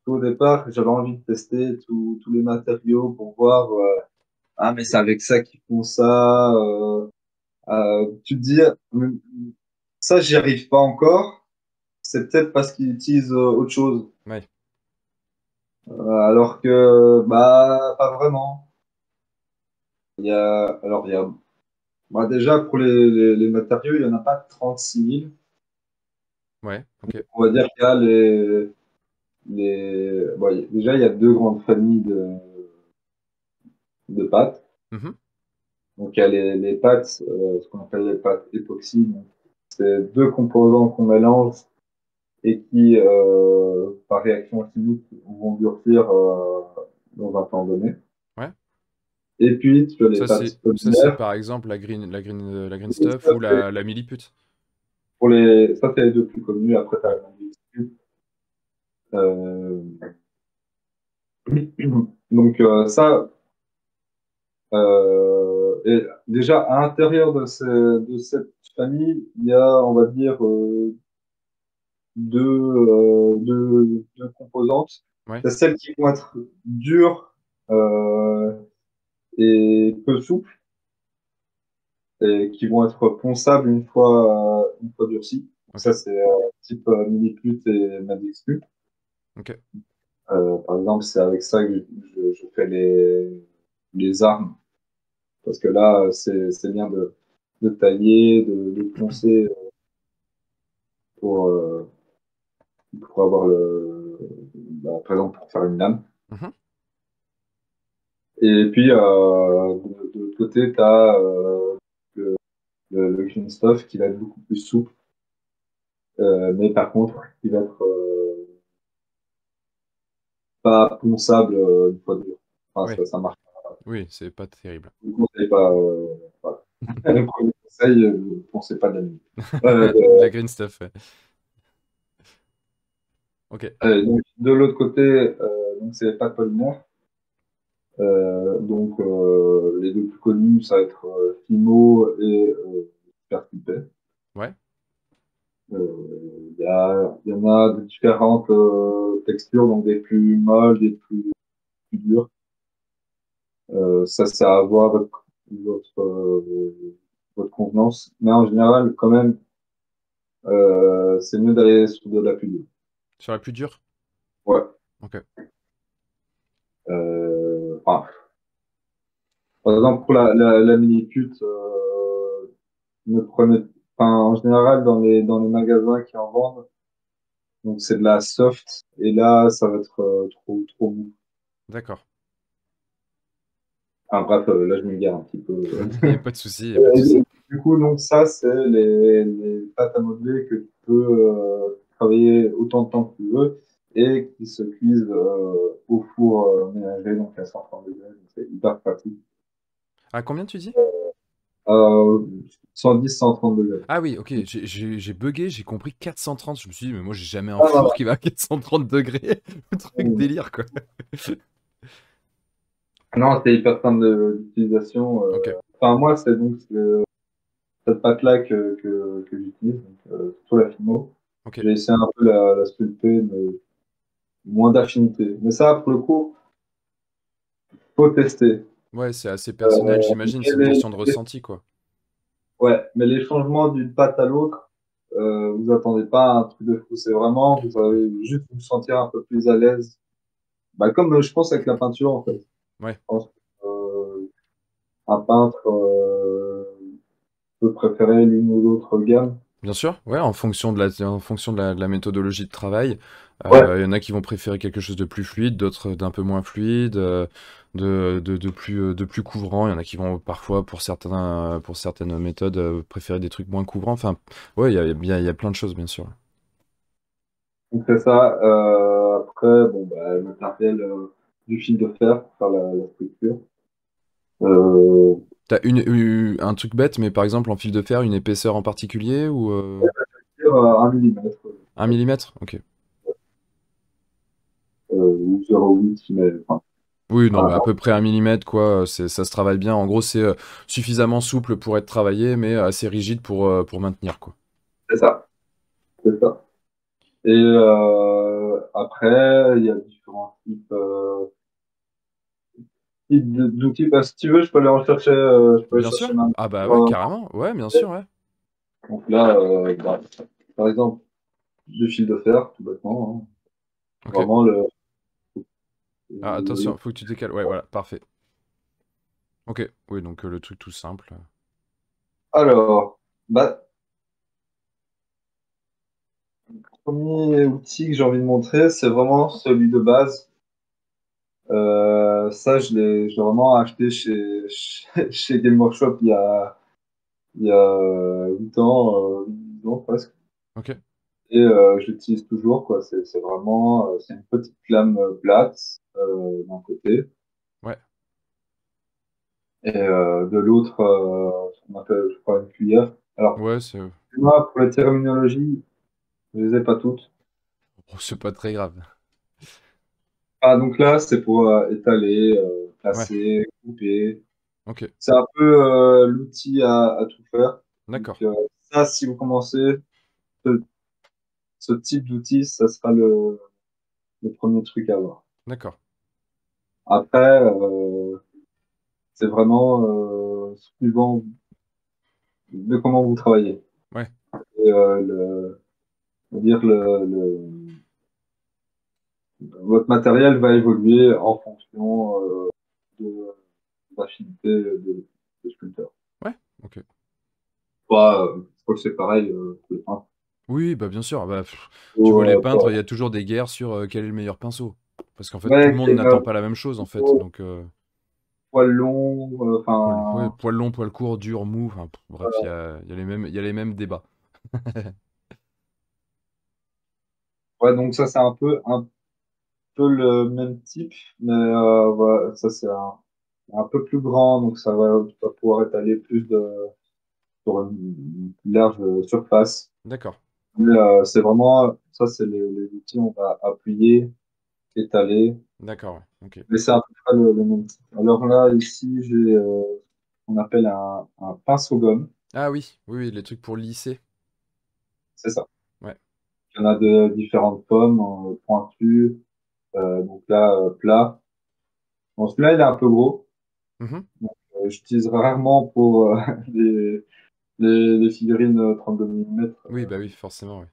au départ, j'avais envie de tester tous les matériaux pour voir, ah, mais c'est avec ça qu'ils font ça. Tu te dis, ça, j'y arrive pas encore. C'est peut-être parce qu'ils utilisent autre chose. Ouais. Alors que, bah, pas vraiment. Alors, bah, déjà, pour les matériaux, il y en a pas 36 000. Ouais, ok. On va dire qu'il y a bon, déjà, il y a deux grandes familles de pâtes. Mhm. Donc, il y a les pâtes, ce qu'on appelle les pâtes époxy. Donc, c'est deux composants qu'on mélange et qui, par réaction chimique, vont durcir dans un temps donné. Ouais. Et puis, tu as les pattes Ça c'est polymères. par exemple la green stuff ou la millipute. Ça, c'est les deux plus connus. Après, tu Ouais. as euh, donc, ça, et déjà, à l'intérieur de cette famille, il y a, on va dire, deux composantes. Ouais. C'est celles qui vont être dures euh, et peu souples, et qui vont être ponçables une fois durcies. Donc Ok. ça, c'est type Milliput et Madixput. Ok. Par exemple, c'est avec ça que je fais les armes. Parce que là, c'est bien de tailler, de poncer pour, euh, pour avoir par exemple, pour faire une lame. Mhm. Et puis, de l'autre côté, tu as le, le green stuff qui va être beaucoup plus souple, mais par contre, qui va être pas ponçable une fois dur. Enfin, Ouais. ça marche. Oui, c'est pas terrible. Je ne conseille pas. Voilà. Le premier conseil, ne poncez pas de la nuit. Euh, La green stuff. Ouais. Ok. donc, de l'autre côté, donc c'est les pâtes polymères. Les deux plus connus, ça va être Fimo et Perculpay. Ouais. Il y en a de différentes textures, donc des plus molles, des plus dures. Ça, c'est à voir votre, votre convenance. Mais en général, quand même, c'est mieux d'aller sur de la plus dure. Sur la plus dure? Ouais. Ok. Enfin, par exemple, pour la mini-pute, ne prenez, enfin, en général, dans les magasins qui en vendent, donc c'est de la soft, et là, ça va être trop mou. D'accord. Enfin, bref, là, je m'égare un petit peu. Il n'y a pas de souci, il n'y a pas de souci. Du coup, donc ça, c'est les pâtes à modeler que tu peux travailler autant de temps que tu veux et qui se cuisent au four ménager, donc à 130 degrés. Donc c'est hyper pratique. À combien tu dis? Euh, 110-130 degrés. Ah oui, ok, j'ai bugué, j'ai compris 430. Je me suis dit, mais moi j'ai jamais un Ah, non, four qui va à 430 degrés. Le truc non. délire, quoi. Non, c'est hyper simple d'utilisation. Ok, Enfin, moi, c'est donc cette pâte-là que j'utilise, donc, surtout la Fimo. ok. J'ai essayé un peu la sculpter, mais moins d'affinité. Mais ça, pour le coup, faut tester. Ouais, c'est assez personnel, Euh, j'imagine, mais c'est une question de ressenti, quoi. ouais, mais les changements d'une pâte à l'autre, vous attendez pas à un truc de fou. C'est vraiment, vous allez juste vous sentir un peu plus à l'aise. Bah, comme je pense avec la peinture, en fait. Je Ouais. pense que, un peintre peut préférer l'une ou l'autre gamme. Bien sûr, ouais, en fonction de la méthodologie de travail, Ouais, il y en a qui vont préférer quelque chose de plus fluide, d'autres d'un peu moins fluide, de plus couvrant. Il y en a qui vont parfois, pour certaines méthodes, préférer des trucs moins couvrants. Enfin, ouais, il y a plein de choses, bien sûr. donc c'est ça. Après, bon, bah, le matériel du fil de fer pour faire la structure. Euh, T'as un truc bête, mais par exemple, en fil de fer, une épaisseur en particulier ou 1 millimètre, 1 millimètre? Ok. ou 0,8, mais enfin, Oui, non, mais voilà. à peu près 1 millimètre, quoi. Ça se travaille bien. En gros, c'est suffisamment souple pour être travaillé, mais assez rigide pour maintenir, quoi. C'est ça. C'est ça. Et après, il y a différents types d'outils. Bah, si tu veux, je peux aller Bien chercher sûr. ma Ah bah ouais, euh, carrément. Ouais, bien sûr, ouais. donc là, bah, par exemple, du fil de fer, tout bêtement. Hein. Ok. Vraiment Ah, le- attention, faut que tu décales. Ouais, voilà, parfait. Ok. Oui, donc le truc tout simple. Alors, bah, premier outil que j'ai envie de montrer, c'est vraiment celui de base. Ça, je l'ai vraiment acheté chez Game Workshop il y a 8 ans, 10 ans presque. Ok. Et je l'utilise toujours, quoi. C'est vraiment, c'est une petite lame plate d'un côté. Ouais. et de l'autre, ce qu'on appelle, je crois, une cuillère. Alors, Ouais, c'est moi, pour les terminologies, je les ai pas toutes. oh, c'est pas très grave. Ah, donc là, c'est pour étaler, Ouais, placer, couper. ok, C'est un peu l'outil à tout faire. Donc, d'accord, ça, si vous commencez ce, ce type d'outil, ça sera le premier truc à avoir. d'accord. Après, c'est vraiment suivant de comment vous travaillez. Ouais, Et, on va dire votre matériel va évoluer en fonction de l'affinité de sculpteur. ouais, ok. Je crois que c'est pareil pour les peintres. Oui, bah bien sûr. Bah, tu vois, les Faut, peintres, il y a toujours des guerres sur quel est le meilleur pinceau. Parce qu'en fait, tout le ouais, monde n'attend pas la même chose, en fait. faut Donc, poil long, ouais, enfin, poil long, poil court, dur, mou. Enfin, bref, il y a les mêmes débats. ouais, donc ça c'est un peu le même type, mais voilà, ça c'est un peu plus grand, donc ça va pouvoir étaler plus sur une plus large surface. D'accord, Mais, c'est vraiment, ça c'est les outils, on va appuyer, étaler, d'accord, ouais, ok. mais c'est à peu près le même type. Alors là, ici, j'ai on appelle un pinceau gomme, Ah oui, oui, oui, les trucs pour lisser. c'est ça. Ouais. Il y en a de différentes formes, pointues, donc là, plat. Bon, celui-là, il est un peu gros. Mhm. J'utilise rarement pour les, les figurines 32 mm. Oui, bah oui, forcément, oui.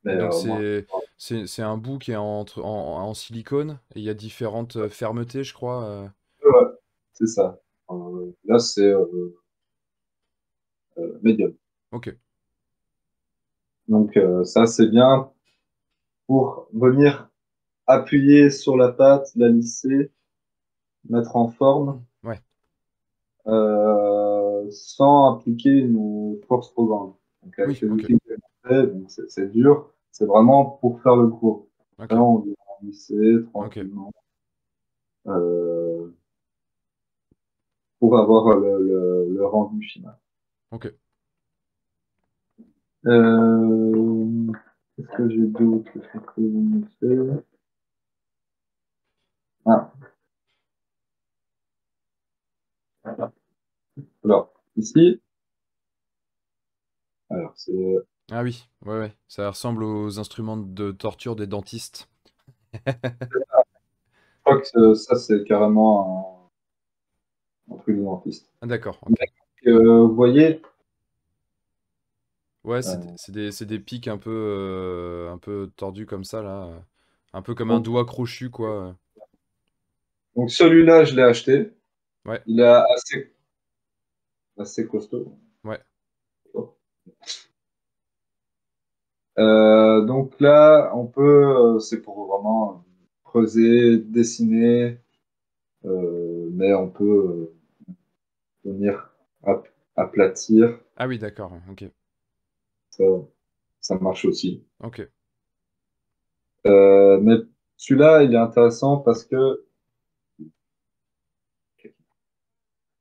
Mais Et donc, moi, c'est un bout qui est en silicone, et il y a différentes fermetés, je crois. ouais, c'est ça. Là, c'est médium. Ok. Donc, ça, c'est bien pour venir appuyer sur la pâte, la lisser, mettre en forme, Ouais. sans appliquer une force trop grande. Donc, avec Oui, les ok. outils que j'ai fait, donc c'est dur. C'est vraiment pour faire le gros. Ok. Là, on vient lisser Ok. tranquillement. Pour avoir le rendu final. Ok. Euh, Qu'est-ce que j'ai d'autre que je peux vous montrer? Ah, alors, ici, alors c'est, je Ah oui, ouais, ouais. Ça ressemble aux instruments de torture des dentistes. crois que ça, c'est carrément un truc de dentiste. Ah d'accord, ok. Vous voyez, Ouais, euh, c'est des pics un peu tordus comme ça, là. Un peu comme un donc, doigt crochu, quoi. donc celui-là, je l'ai acheté. Ouais, Il est assez costaud. ouais. Donc là, on peut, c'est pour vraiment creuser, dessiner, mais on peut venir aplatir. Ah oui, d'accord, ouais, ok. Ça, ça marche aussi. Ok. Mais celui-là, il est intéressant parce que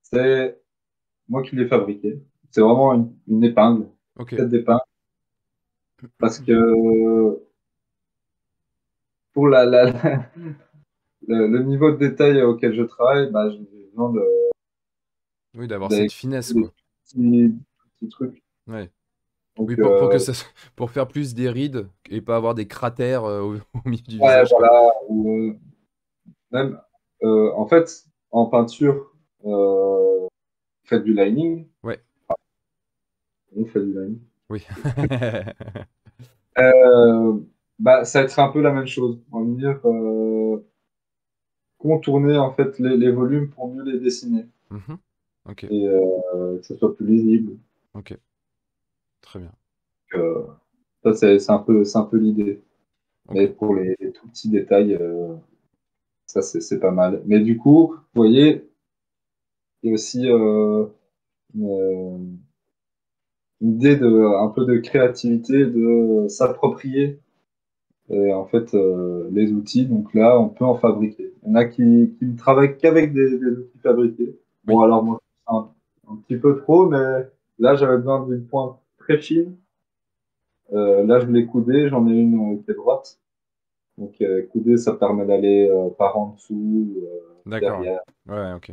c'est moi qui l'ai fabriqué. C'est vraiment une épingle, Ok. tête d'épingle, parce que pour le niveau de détail auquel je travaille, bah, j'ai besoin Oui, d'avoir des cette finesse, des quoi. petits trucs. Ouais. Oui, Donc, pour que ça, pour faire plus des rides et pas avoir des cratères au milieu du ouais, visage, quoi. voilà. Ou, même, en fait, en peinture, faites du lining. Ouais, On fait du lining. oui. Euh, Bah, ça va être un peu la même chose. On va dire contourner en fait les volumes pour mieux les dessiner Mhm. Ok, et que ce soit plus lisible. ok. Très bien. Euh, Ça, c'est un peu l'idée. Ok. Mais pour les tout petits détails, ça, c'est pas mal. Mais du coup, vous voyez, il y a aussi une idée de, un peu de créativité, de s'approprier Et en fait, les outils, donc là, on peut en fabriquer. Il y en a qui ne travaillent qu'avec des outils fabriqués. Bon, Oui, alors moi, c'est un petit peu trop, mais là, j'avais besoin d'une pointe très fine. Là, je l'ai coudée, j'en ai une qui est droite. Donc, coudée, ça permet d'aller par en dessous, d'accord. derrière. Ouais, ouais, ok.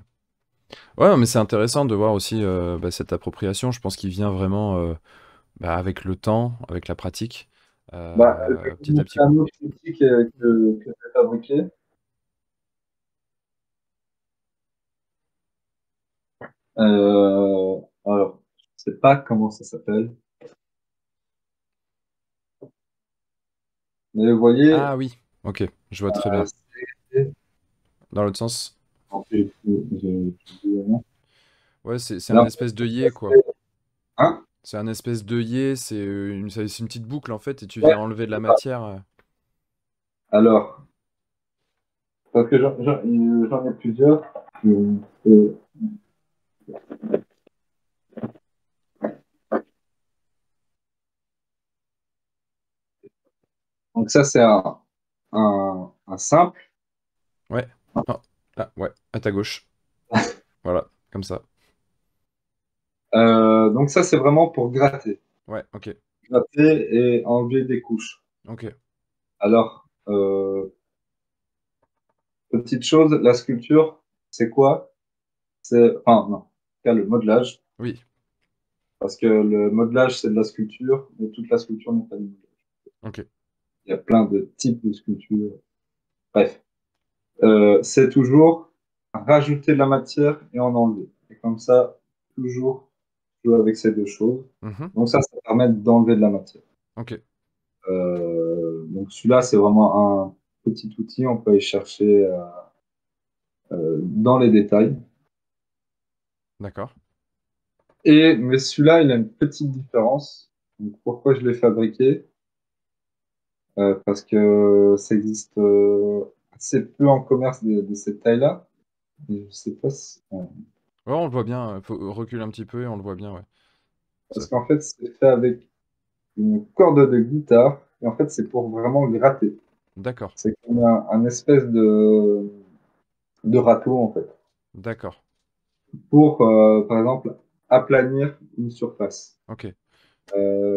Ouais, mais c'est intéressant de voir aussi bah, cette appropriation. Je pense qu'il vient vraiment bah, avec le temps, avec la pratique, Bah, je vais vous petit à montrer petit, un quoi. autre outil que j'ai fabriqué. Alors, je sais pas comment ça s'appelle, mais vous voyez, Ah oui, ok, je vois très bien. c'est... Dans l'autre sens, En fait, j'ai plus le nom. ouais, c'est un Alors, espèce d'œillet, quoi. hein? C'est un espèce d'œillet, c'est une petite boucle, en fait, et tu Ouais, viens enlever de la c'est ça. matière. Alors, parce que j'en ai plusieurs. Euh, Donc ça, c'est un simple. Ouais. Ah, ah, ouais, à ta gauche. Voilà, comme ça. Donc ça, c'est vraiment pour gratter. Ouais, ok, Gratter et enlever des couches. ok. Alors, petite chose, la sculpture, c'est quoi? C'est, enfin, non, en tout cas, le modelage. Oui, Parce que le modelage, c'est de la sculpture, mais toute la sculpture n'est pas du modelage. ok. Il y a plein de types de sculptures. Bref. C'est toujours rajouter de la matière et en enlever. Et comme ça, toujours jouer avec ces deux choses. Mhm, Donc ça permet d'enlever de la matière. ok, Donc celui-là, c'est vraiment un petit outil. On peut aller chercher dans les détails. d'accord. Mais celui-là, il a une petite différence. Donc, pourquoi je l'ai fabriqué? Parce que ça existe assez peu en commerce de cette taille-là. Et je sais pas si... Ouais, on le voit bien. Faut reculer un petit peu et on le voit bien, ouais. Ça- Parce qu'en fait, c'est fait avec une corde de guitare. Et en fait, c'est pour vraiment gratter. D'accord, C'est comme un espèce de râteau, en fait. d'accord, Pour, par exemple, aplanir une surface. ok.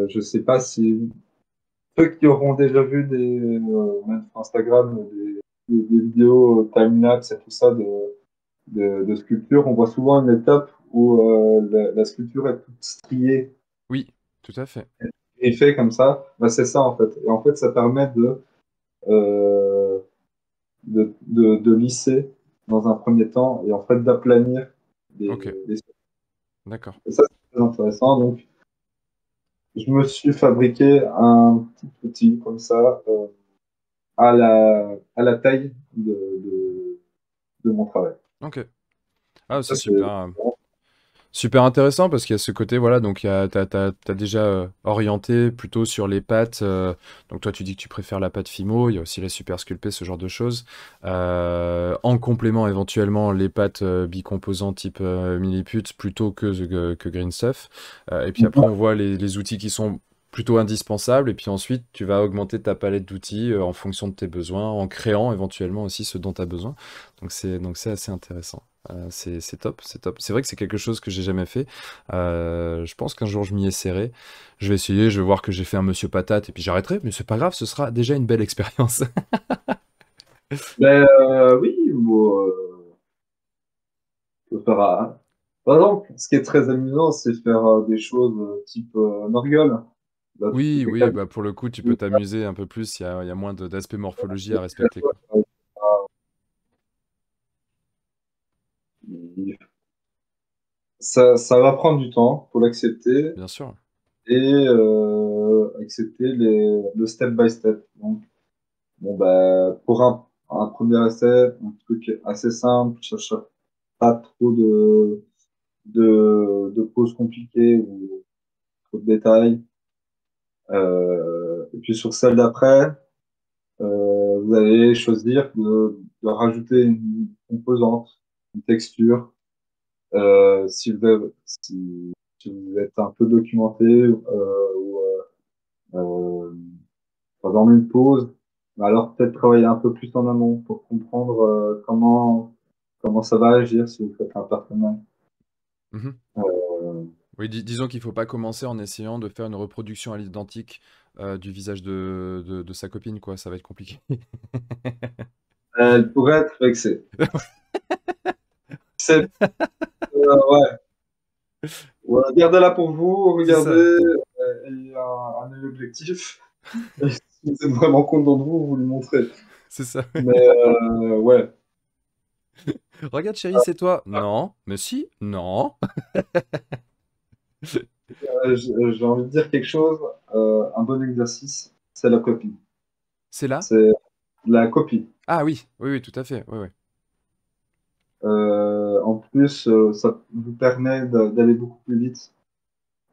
Je sais pas si ceux qui auront déjà vu même sur Instagram, des vidéos time-lapse et tout ça de sculpture, on voit souvent une étape où la sculpture est toute striée Oui, tout à fait. et fait comme ça. Bah, c'est ça, en fait. Et en fait, ça permet euh, de lisser dans un premier temps et en fait d'aplanir Ok, les d'accord. et ça, c'est très intéressant. Donc, je me suis fabriqué un petit outil comme ça à la taille de mon travail. Ok. Ah, c'est Ça, c'est super. Super intéressant parce qu'il y a ce côté, voilà, donc t'as déjà orienté plutôt sur les pâtes. Donc toi, tu dis que tu préfères la pâte Fimo, il y a aussi la super sculpée, ce genre de choses. En complément, éventuellement, les pâtes bicomposants type Milliput plutôt que Green Stuff. Et puis après, on voit les outils qui sont plutôt indispensables. Et puis ensuite, tu vas augmenter ta palette d'outils en fonction de tes besoins, en créant éventuellement aussi ce dont tu as besoin. Donc c'est assez intéressant. C'est top, c'est top. C'est vrai que c'est quelque chose que j'ai jamais fait. Je pense qu'un jour je m'y essaierai. Je vais essayer, je vais voir que j'ai fait un Monsieur Patate et puis j'arrêterai, mais c'est pas grave, ce sera déjà une belle expérience. Mais oui, on peut faire par exemple, ce qui est très amusant, c'est faire des choses type Norgol. Là, tu peux Oui, oui, quelqu'un bah pour le coup, tu peux t'amuser un peu plus, il y a moins d'aspect morphologie à respecter, quoi. ça va prendre du temps, faut l'accepter Bien sûr. et accepter le step by step. Donc, bon, bah, pour un premier essai, un truc assez simple, je cherche pas trop de poses compliquées ou trop de détails. Et puis sur celle d'après, vous allez choisir de rajouter une composante, une texture. Si vous êtes un peu documenté ou par exemple une pose. Alors peut-être travailler un peu plus en amont pour comprendre comment ça va agir si vous faites un partenariat. Mhm. Euh, Oui, disons qu'il faut pas commencer en essayant de faire une reproduction à l'identique du visage de sa copine, quoi. Ça va être compliqué. Elle pourrait être vexée. C'est, ouais. Ouais, gardez-la pour vous, C'est regardez, ça, il y a un œil objectif. Et si vous êtes vraiment content de vous, vous le montrez. c'est ça. Mais ouais. Regarde, chérie, c'est toi. Non, mais si, non. J'ai envie de dire quelque chose. Un bon exercice, c'est la copie. C'est là? C'est la copie. Ah oui, oui, oui, tout à fait. Oui, oui. En plus, ça vous permet d'aller beaucoup plus vite,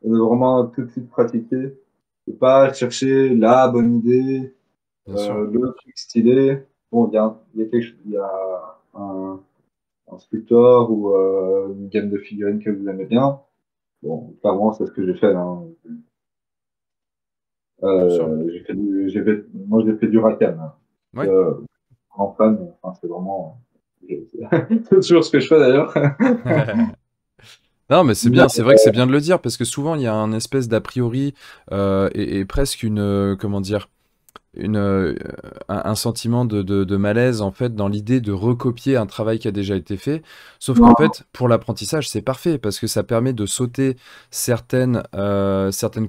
de vraiment tout de suite pratiquer, de pas chercher la bonne idée, Bien sûr, le truc stylé. Bon, il y a un sculpteur ou une gamme de figurines que vous aimez bien. Bon, clairement, c'est ce que j'ai fait, hein. bien sûr. Moi, j'ai fait du Rakan, hein. Oui. Euh, Grand fan, enfin, c'est vraiment, c'est toujours ce que je fais d'ailleurs. Non, mais c'est Mais, bien, c'est vrai que c'est bien de le dire, parce que souvent il y a un espèce d'a priori et presque une, comment dire, un sentiment de malaise en fait dans l'idée de recopier un travail qui a déjà été fait. Sauf qu'en non, fait, pour l'apprentissage, c'est parfait parce que ça permet de sauter certaines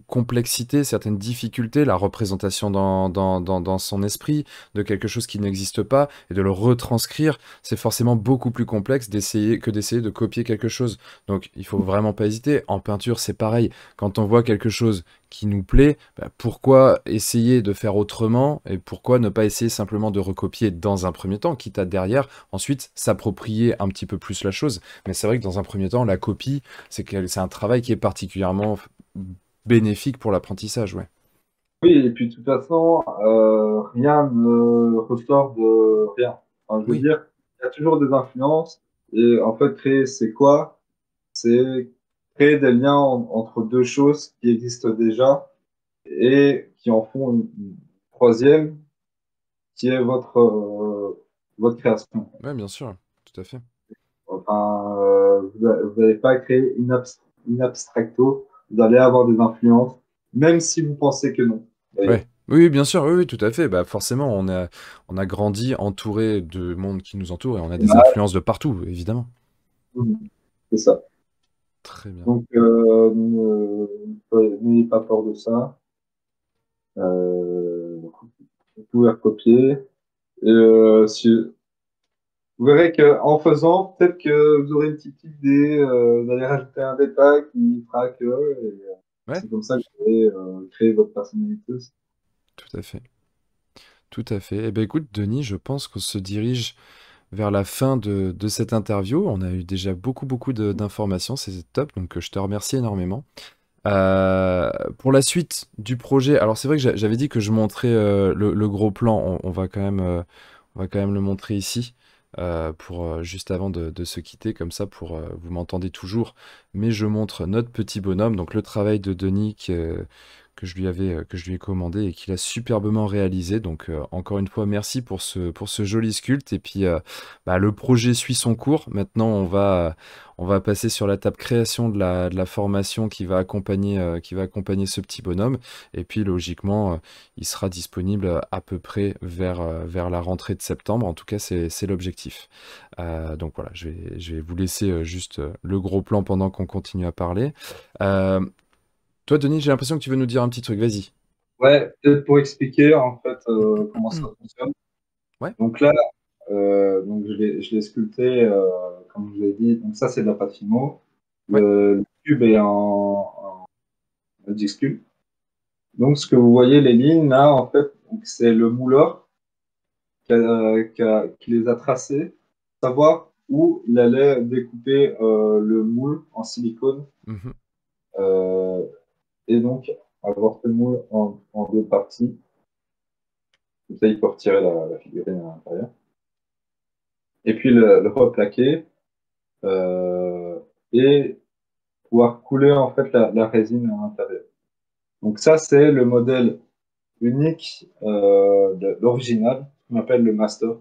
complexités, certaines difficultés, la représentation dans son esprit de quelque chose qui n'existe pas et de le retranscrire. C'est forcément beaucoup plus complexe d'essayer de copier quelque chose. Donc, il faut vraiment pas hésiter. En peinture, c'est pareil. Quand on voit quelque chose qui nous plaît, bah, pourquoi essayer de faire autrement et pourquoi ne pas essayer simplement de recopier dans un premier temps, quitte à derrière, ensuite, s'approprier un petit peu plus la chose. Mais c'est vrai que dans un premier temps, la copie, c'est un travail qui est particulièrement bénéfique pour l'apprentissage, ouais. oui, et puis de toute façon, rien ne ressort de rien. Enfin, je veux Oui, dire, il y a toujours des influences. Et en fait, créer, c'est quoi? C'est créer des liens entre deux choses qui existent déjà et qui en font une troisième, qui est votre création. ouais, bien sûr, tout à fait. Enfin, vous n'allez pas créer une abstracto, vous allez avoir des influences, même si vous pensez que non, d'ailleurs. Ouais. Oui, oui, bien sûr, oui, oui, tout à fait. Bah, forcément, on a grandi entouré de monde qui nous entoure et on a des influences de partout, évidemment. C'est ça. Très bien. Donc, n'ayez pas peur de ça. Vous pouvez recopier. Et vous verrez qu'en faisant, peut-être que vous aurez une petite idée, d'aller rajouter un détail qui fera que, et Ouais, c'est comme ça que vous allez créer votre personnalité aussi. tout à fait. Tout à fait. Eh bien, écoute, Denis, je pense qu'on se dirige vers la fin de cette interview. On a eu déjà beaucoup, beaucoup d'informations. C'est top. Donc, je te remercie énormément. Pour la suite du projet, alors c'est vrai que j'avais dit que je montrais le gros plan. On va quand même le montrer ici. Pour juste avant de se quitter, comme ça, pour vous m'entendez toujours, mais je montre notre petit bonhomme, donc le travail de Denis que je lui ai commandé et qu'il a superbement réalisé. Donc encore une fois, merci pour ce joli sculpte. Et puis bah, le projet suit son cours. Maintenant, on va passer sur la table création de la formation qui va accompagner ce petit bonhomme. Et puis logiquement, il sera disponible à peu près vers la rentrée de septembre. En tout cas, c'est l'objectif. Donc voilà, je vais vous laisser juste le gros plan pendant qu'on continue à parler. Euh, Toi, Denis, j'ai l'impression que tu veux nous dire un petit truc. Vas-y. Ouais, peut-être pour expliquer en fait comment ça fonctionne. Ouais, Donc là, donc je l'ai sculpté, comme je vous l'ai dit. Donc ça, c'est de la pâte fimo. ouais. Le cube est en disque. Donc ce que vous voyez, les lignes là, en fait, donc, c'est le mouleur qui les a tracées, savoir où il allait découper le moule en silicone Mhm. euh, et donc avoir ce moule en deux parties. Comme ça, il peut retirer la figurine à l'intérieur. Et puis le replaquer et pouvoir couler en fait la résine à l'intérieur. Donc ça, c'est le modèle unique de l'original, qu'on appelle le master.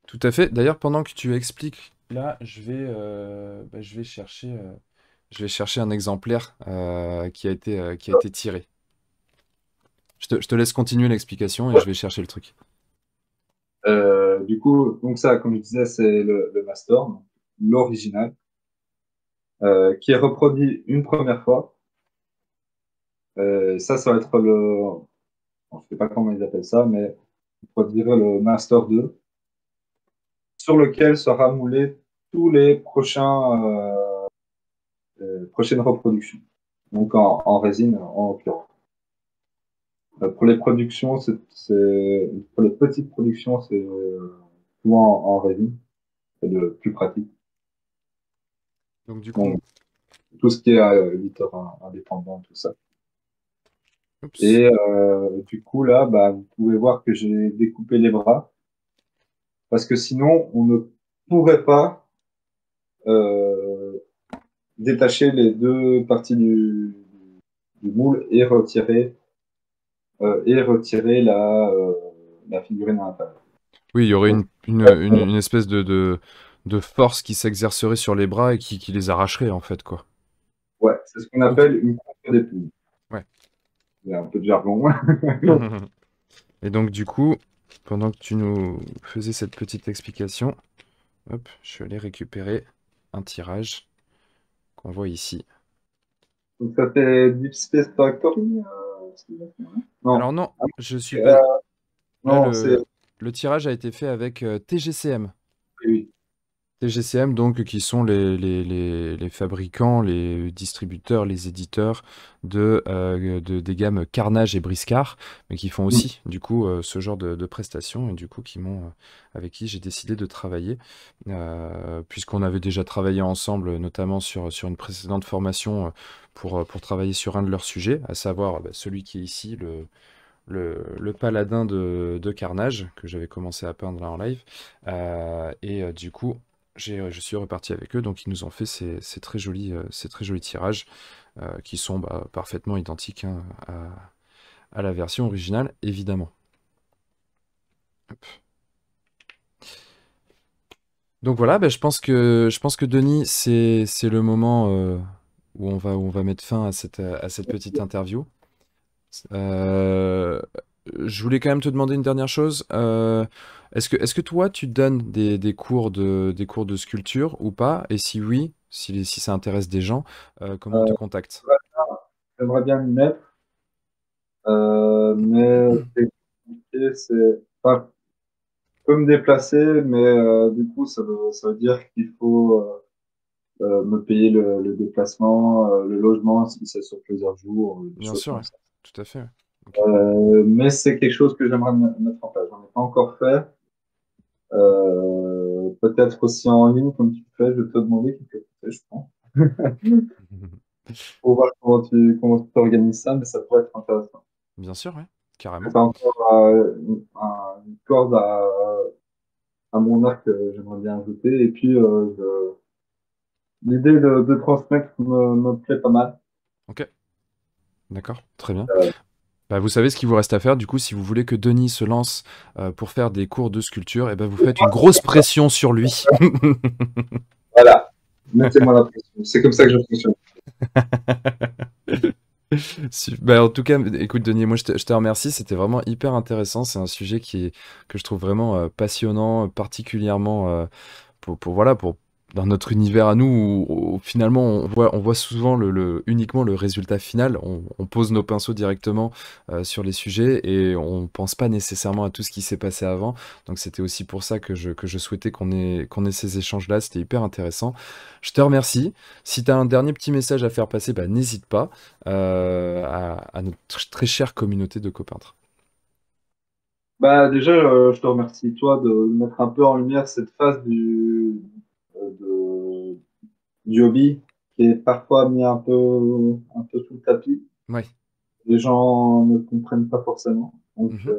Tout à fait. D'ailleurs, pendant que tu expliques, là, je vais chercher un exemplaire qui a été tiré. Je te laisse continuer l'explication et je vais chercher le truc. Du coup, donc ça, comme je disais, c'est le master, donc l'original, qui est reproduit une première fois. Ça va être je ne sais pas comment ils appellent ça, mais on pourrait dire le master 2, sur lequel sera moulé tous les prochaines reproductions. Donc en résine, en l'occurrence. Pour les productions, pour les petites productions, c'est souvent en résine, c'est le plus pratique. Donc du coup, Donc, tout ce qui est éditeur indépendant, tout ça. oups. Et du coup, là, bah, vous pouvez voir que j'ai découpé les bras, parce que sinon, on ne pourrait pas euh, détacher les deux parties du moule et retirer la figurine à l'intérieur. Oui, il y aurait Donc, une espèce de force qui s'exercerait sur les bras et qui les arracherait, en fait, quoi. ouais, c'est ce qu'on Ok. appelle une coupure d'épaule. Ouais. Il y a un peu de jargon. Et donc, du coup, pendant que tu nous faisais cette petite explication, hop, je suis allé récupérer un tirage qu'on voit ici. Donc, ça fait Deep Space Factory, non. Alors non, je suis pas... Euh, Là, non, c'est, le tirage a été fait avec TGCM. oui. TGCM, donc, qui sont les fabricants, les distributeurs, les éditeurs des gammes Carnage et Briscard, mais qui font Mm. aussi, du coup, ce genre de prestations, et du coup, avec qui j'ai décidé de travailler, puisqu'on avait déjà travaillé ensemble, notamment sur une précédente formation, pour travailler sur un de leurs sujets, à savoir bah, celui qui est ici, le paladin de Carnage, que j'avais commencé à peindre là en live. Du coup, je suis reparti avec eux, donc ils nous ont fait ces très jolis tirages qui sont bah, parfaitement identiques hein, à la version originale, évidemment. Hop. Donc voilà, bah, je pense que Denis, c'est le moment où on va mettre fin à cette petite interview. Euh, je voulais quand même te demander une dernière chose. Est-ce que toi, tu donnes des cours de sculpture ou pas? Et si oui, si ça intéresse des gens, comment on te contacte? J'aimerais bien m'y mettre, mais c'est pas je peux me déplacer, mais du coup, ça veut dire qu'il faut me payer le déplacement, le logement, si c'est sur plusieurs jours, des Bien choses sûr, comme ouais. ça. Tout à fait, ouais. Ok. Mais c'est quelque chose que j'aimerais mettre en place. J'en ai pas encore fait. Peut-être aussi en ligne, comme tu fais, je vais te demander quelques conseils, je pense. Pour voir comment tu organises ça, mais ça pourrait être intéressant. Bien sûr, ouais. C'est Carrément. encore une corde à mon arc que j'aimerais bien ajouter. Et puis, l'idée de transmettre me plaît pas mal. Ok. D'accord. Très bien. Bah, vous savez ce qu'il vous reste à faire. Du coup, si vous voulez que Denis se lance pour faire des cours de sculpture, et ben vous faites une grosse pression sur lui. Voilà, mettez-moi la pression. C'est comme ça que je fonctionne. Bah, en tout cas, écoute Denis, moi je te remercie, c'était vraiment hyper intéressant, c'est un sujet que je trouve vraiment passionnant, particulièrement voilà, dans notre univers à nous, où finalement on voit souvent uniquement le résultat final, on pose nos pinceaux directement sur les sujets et on pense pas nécessairement à tout ce qui s'est passé avant, donc c'était aussi pour ça que je souhaitais qu'on ait ces échanges-là, c'était hyper intéressant. Je te remercie. Si tu as un dernier petit message à faire passer, bah, n'hésite pas à notre très chère communauté de copeintres. Bah, déjà, je te remercie, toi, de mettre un peu en lumière cette phase du hobby qui est parfois mis un peu sous le tapis. Ouais. Les gens ne comprennent pas forcément. Donc, Mhm.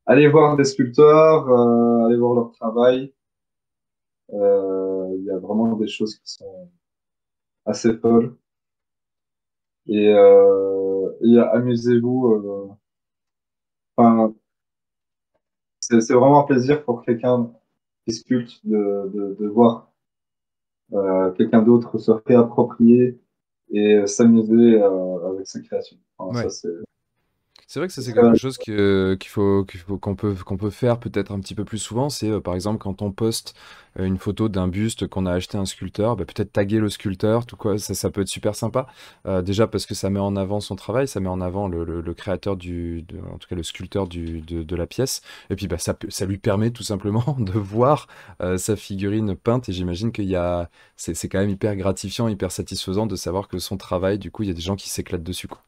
allez voir des sculpteurs, allez voir leur travail. Il y a vraiment des choses qui sont assez folles. Et amusez-vous. Enfin, c'est vraiment un plaisir pour quelqu'un qui sculpte de voir quelqu'un d'autre se réapproprier et s'amuser avec sa création. Enfin, ça, Ouais. c'est C'est vrai que ça, c'est c'est très... quelque chose qu'on peut faire peut-être un petit peu plus souvent. C'est par exemple quand on poste une photo d'un buste qu'on a acheté à un sculpteur, bah, peut-être taguer le sculpteur, tout quoi, ça peut être super sympa. Déjà parce que ça met en avant son travail, ça met en avant le créateur en tout cas le sculpteur de la pièce. Et puis bah, ça lui permet tout simplement de voir sa figurine peinte. Et j'imagine c'est quand même hyper gratifiant, hyper satisfaisant de savoir que son travail, du coup, il y a des gens qui s'éclatent dessus, quoi.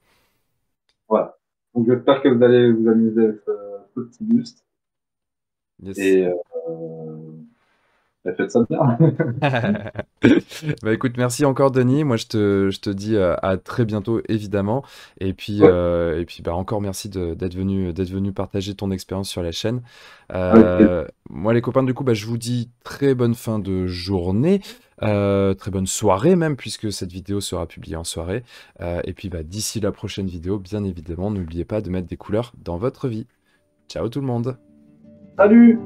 Voilà. Donc, j'espère que vous allez vous amuser avec ce petit buste Yes. et faites ça bien. Bah écoute, merci encore Denis. Moi je te dis à très bientôt évidemment. Ouais, Et puis bah encore merci d'être venu partager ton expérience sur la chaîne. avec plaisir. Moi les copains du coup bah, je vous dis très bonne fin de journée, très bonne soirée même puisque cette vidéo sera publiée en soirée. Et puis bah d'ici la prochaine vidéo, bien évidemment, n'oubliez pas de mettre des couleurs dans votre vie. Ciao tout le monde! Salut!